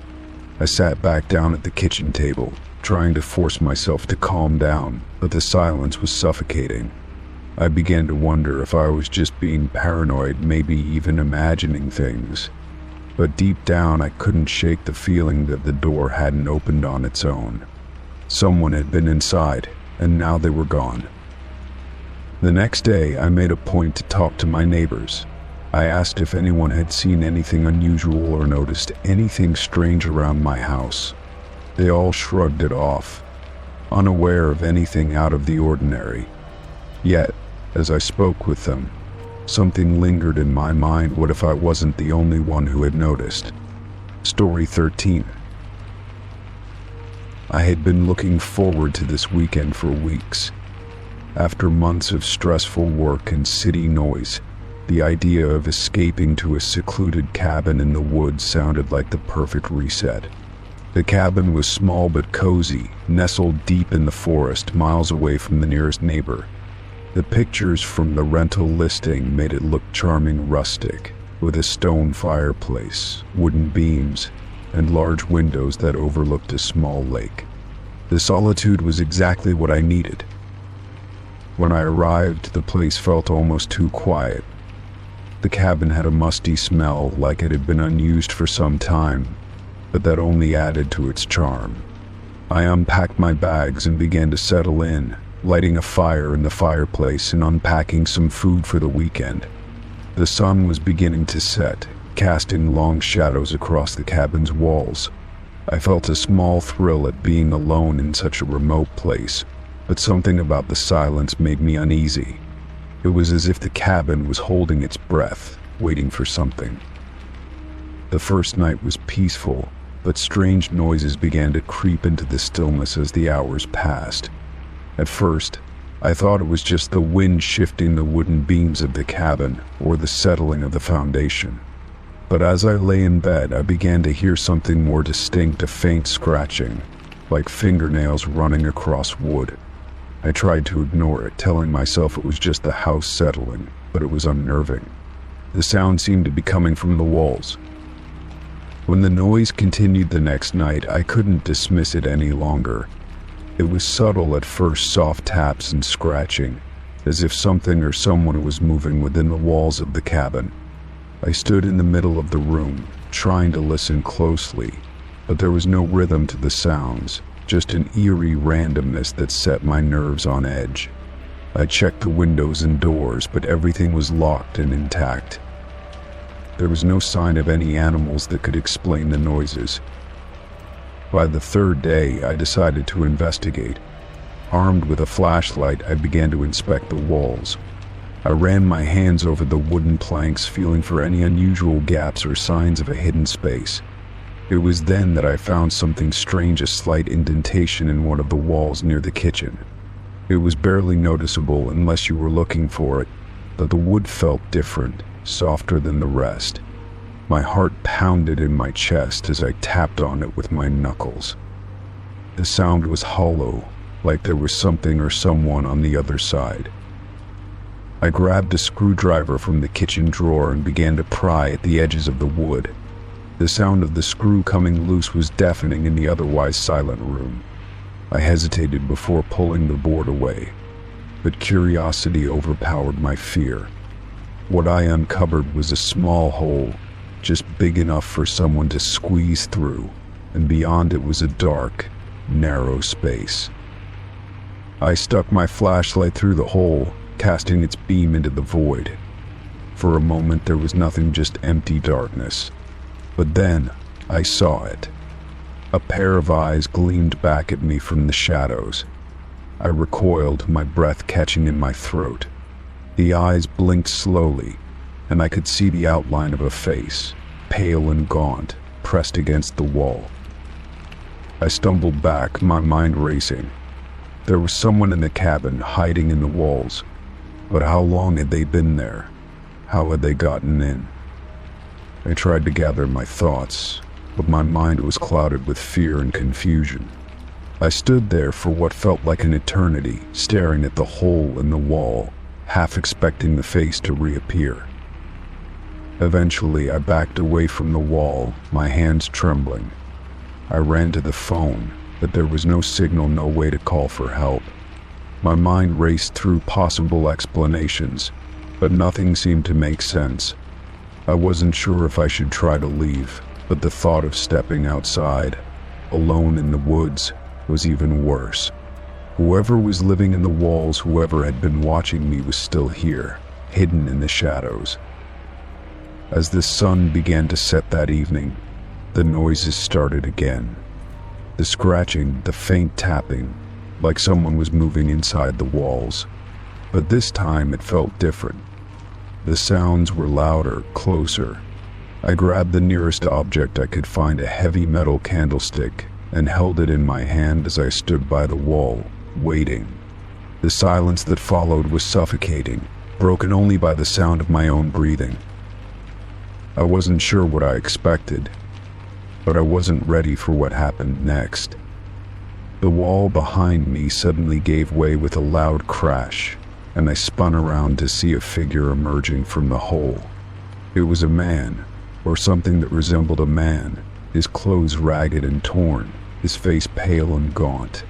I sat back down at the kitchen table, trying to force myself to calm down, but the silence was suffocating. I began to wonder if I was just being paranoid, maybe even imagining things. But deep down, I couldn't shake the feeling that the door hadn't opened on its own. Someone had been inside, and now they were gone. The next day, I made a point to talk to my neighbors. I asked if anyone had seen anything unusual or noticed anything strange around my house. They all shrugged it off, unaware of anything out of the ordinary. Yet, as I spoke with them, something lingered in my mind. What if I wasn't the only one who had noticed? Story 13. I had been looking forward to this weekend for weeks. After months of stressful work and city noise, the idea of escaping to a secluded cabin in the woods sounded like the perfect reset. The cabin was small but cozy, nestled deep in the forest, miles away from the nearest neighbor. The pictures from the rental listing made it look charming rustic, with a stone fireplace, wooden beams, and large windows that overlooked a small lake. The solitude was exactly what I needed. When I arrived, the place felt almost too quiet. The cabin had a musty smell, like it had been unused for some time, but that only added to its charm. I unpacked my bags and began to settle in, lighting a fire in the fireplace and unpacking some food for the weekend. The sun was beginning to set, casting long shadows across the cabin's walls. I felt a small thrill at being alone in such a remote place, but something about the silence made me uneasy. It was as if the cabin was holding its breath, waiting for something. The first night was peaceful, but strange noises began to creep into the stillness as the hours passed. At first, I thought it was just the wind shifting the wooden beams of the cabin or the settling of the foundation. But as I lay in bed, I began to hear something more distinct, a faint scratching, like fingernails running across wood. I tried to ignore it, telling myself it was just the house settling, but it was unnerving. The sound seemed to be coming from the walls. When the noise continued the next night, I couldn't dismiss it any longer. It was subtle at first, soft taps and scratching, as if something or someone was moving within the walls of the cabin. I stood in the middle of the room, trying to listen closely, but there was no rhythm to the sounds, just an eerie randomness that set my nerves on edge. I checked the windows and doors, but everything was locked and intact. There was no sign of any animals that could explain the noises. By the third day, I decided to investigate. Armed with a flashlight, I began to inspect the walls. I ran my hands over the wooden planks, feeling for any unusual gaps or signs of a hidden space. It was then that I found something strange, a slight indentation in one of the walls near the kitchen. It was barely noticeable unless you were looking for it, but the wood felt different, softer than the rest. My heart pounded in my chest as I tapped on it with my knuckles. The sound was hollow, like there was something or someone on the other side. I grabbed a screwdriver from the kitchen drawer and began to pry at the edges of the wood. The sound of the screw coming loose was deafening in the otherwise silent room. I hesitated before pulling the board away, but curiosity overpowered my fear. What I uncovered was a small hole, just big enough for someone to squeeze through, and beyond it was a dark, narrow space. I stuck my flashlight through the hole, casting its beam into the void. For a moment there was nothing, just empty darkness. But then I saw it. A pair of eyes gleamed back at me from the shadows. I recoiled, my breath catching in my throat. The eyes blinked slowly, and I could see the outline of a face, pale and gaunt, pressed against the wall. I stumbled back, my mind racing. There was someone in the cabin, hiding in the walls. But how long had they been there? How had they gotten in? I tried to gather my thoughts, but my mind was clouded with fear and confusion. I stood there for what felt like an eternity, staring at the hole in the wall, half expecting the face to reappear. Eventually, I backed away from the wall, my hands trembling. I ran to the phone, but there was no signal, no way to call for help. My mind raced through possible explanations, but nothing seemed to make sense. I wasn't sure if I should try to leave, but the thought of stepping outside, alone in the woods, was even worse. Whoever was living in the walls, whoever had been watching me, was still here, hidden in the shadows. As the sun began to set that evening, the noises started again. The scratching, the faint tapping, like someone was moving inside the walls. But this time it felt different. The sounds were louder, closer. I grabbed the nearest object I could find, a heavy metal candlestick, and held it in my hand as I stood by the wall, waiting. The silence that followed was suffocating, broken only by the sound of my own breathing. I wasn't sure what I expected, but I wasn't ready for what happened next. The wall behind me suddenly gave way with a loud crash, and I spun around to see a figure emerging from the hole. It was a man, or something that resembled a man, his clothes ragged and torn, his face pale and gaunt.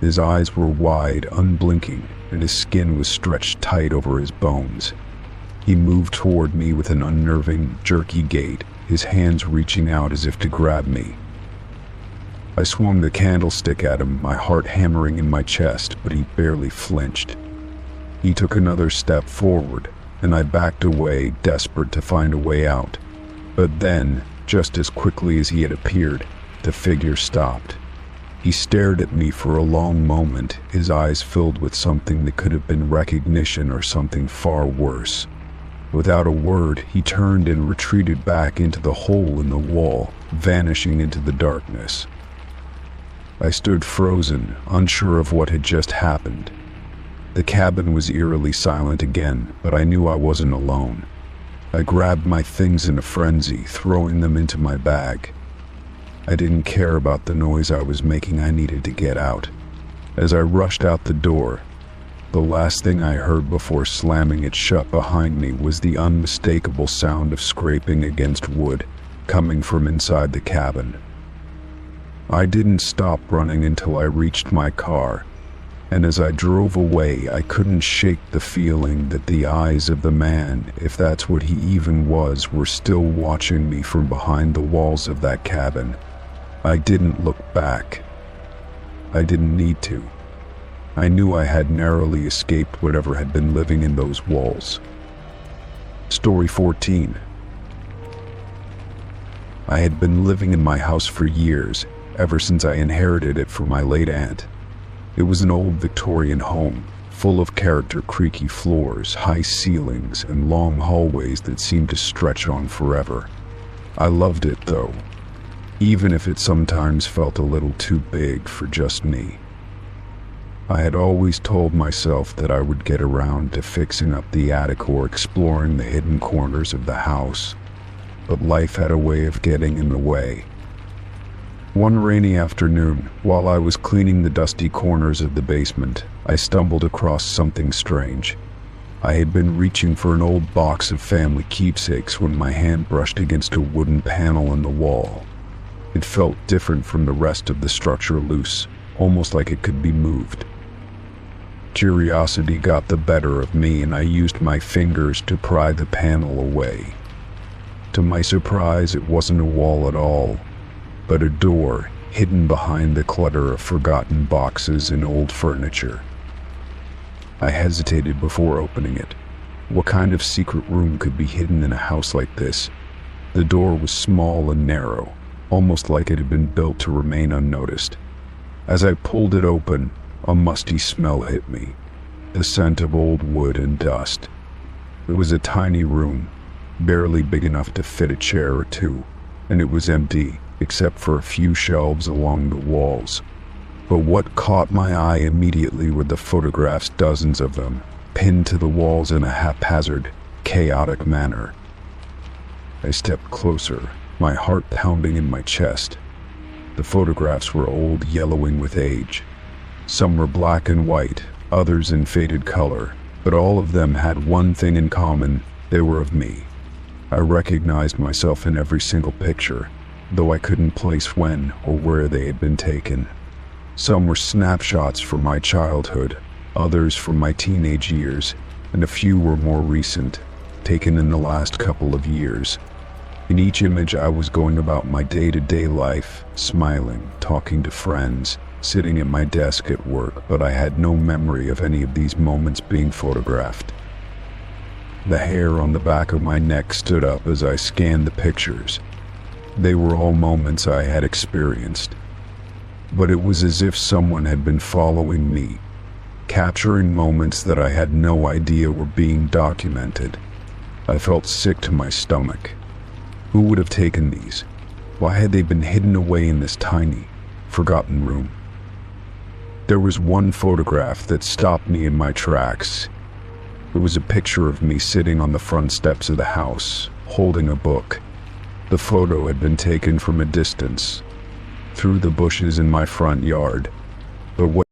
His eyes were wide, unblinking, and his skin was stretched tight over his bones. He moved toward me with an unnerving, jerky gait, his hands reaching out as if to grab me. I swung the candlestick at him, my heart hammering in my chest, but he barely flinched. He took another step forward, and I backed away, desperate to find a way out. But then, just as quickly as he had appeared, the figure stopped. He stared at me for a long moment, his eyes filled with something that could have been recognition or something far worse. Without a word, he turned and retreated back into the hole in the wall, vanishing into the darkness. I stood frozen, unsure of what had just happened. The cabin was eerily silent again, but I knew I wasn't alone. I grabbed my things in a frenzy, throwing them into my bag. I didn't care about the noise I was making, I needed to get out. As I rushed out the door, the last thing I heard before slamming it shut behind me was the unmistakable sound of scraping against wood, coming from inside the cabin. I didn't stop running until I reached my car, and as I drove away, I couldn't shake the feeling that the eyes of the man, if that's what he even was, were still watching me from behind the walls of that cabin. I didn't look back. I didn't need to. I knew I had narrowly escaped whatever had been living in those walls. Story 14. I had been living in my house for years, ever since I inherited it from my late aunt. It was an old Victorian home, full of character, creaky floors, high ceilings, and long hallways that seemed to stretch on forever. I loved it though, even if it sometimes felt a little too big for just me. I had always told myself that I would get around to fixing up the attic or exploring the hidden corners of the house, but life had a way of getting in the way. One rainy afternoon, while I was cleaning the dusty corners of the basement, I stumbled across something strange. I had been reaching for an old box of family keepsakes when my hand brushed against a wooden panel in the wall. It felt different from the rest of the structure, loose, almost like it could be moved. Curiosity got the better of me, and I used my fingers to pry the panel away. To my surprise, it wasn't a wall at all, but a door hidden behind the clutter of forgotten boxes and old furniture. I hesitated before opening it. What kind of secret room could be hidden in a house like this? The door was small and narrow, almost like it had been built to remain unnoticed. As I pulled it open, a musty smell hit me, the scent of old wood and dust. It was a tiny room, barely big enough to fit a chair or two, and it was empty, except for a few shelves along the walls. But what caught my eye immediately were the photographs, dozens of them, pinned to the walls in a haphazard, chaotic manner. I stepped closer, my heart pounding in my chest. The photographs were old, yellowing with age. Some were black and white, others in faded color, but all of them had one thing in common: they were of me. I recognized myself in every single picture, though I couldn't place when or where they had been taken. Some were snapshots from my childhood, others from my teenage years, and a few were more recent, taken in the last couple of years. In each image, I was going about my day-to-day life, smiling, talking to friends, sitting at my desk at work, but I had no memory of any of these moments being photographed. The hair on the back of my neck stood up as I scanned the pictures. They were all moments I had experienced, but it was as if someone had been following me, capturing moments that I had no idea were being documented. I felt sick to my stomach. Who would have taken these? Why had they been hidden away in this tiny, forgotten room? There was one photograph that stopped me in my tracks. It was a picture of me sitting on the front steps of the house, holding a book. The photo had been taken from a distance, through the bushes in my front yard, but what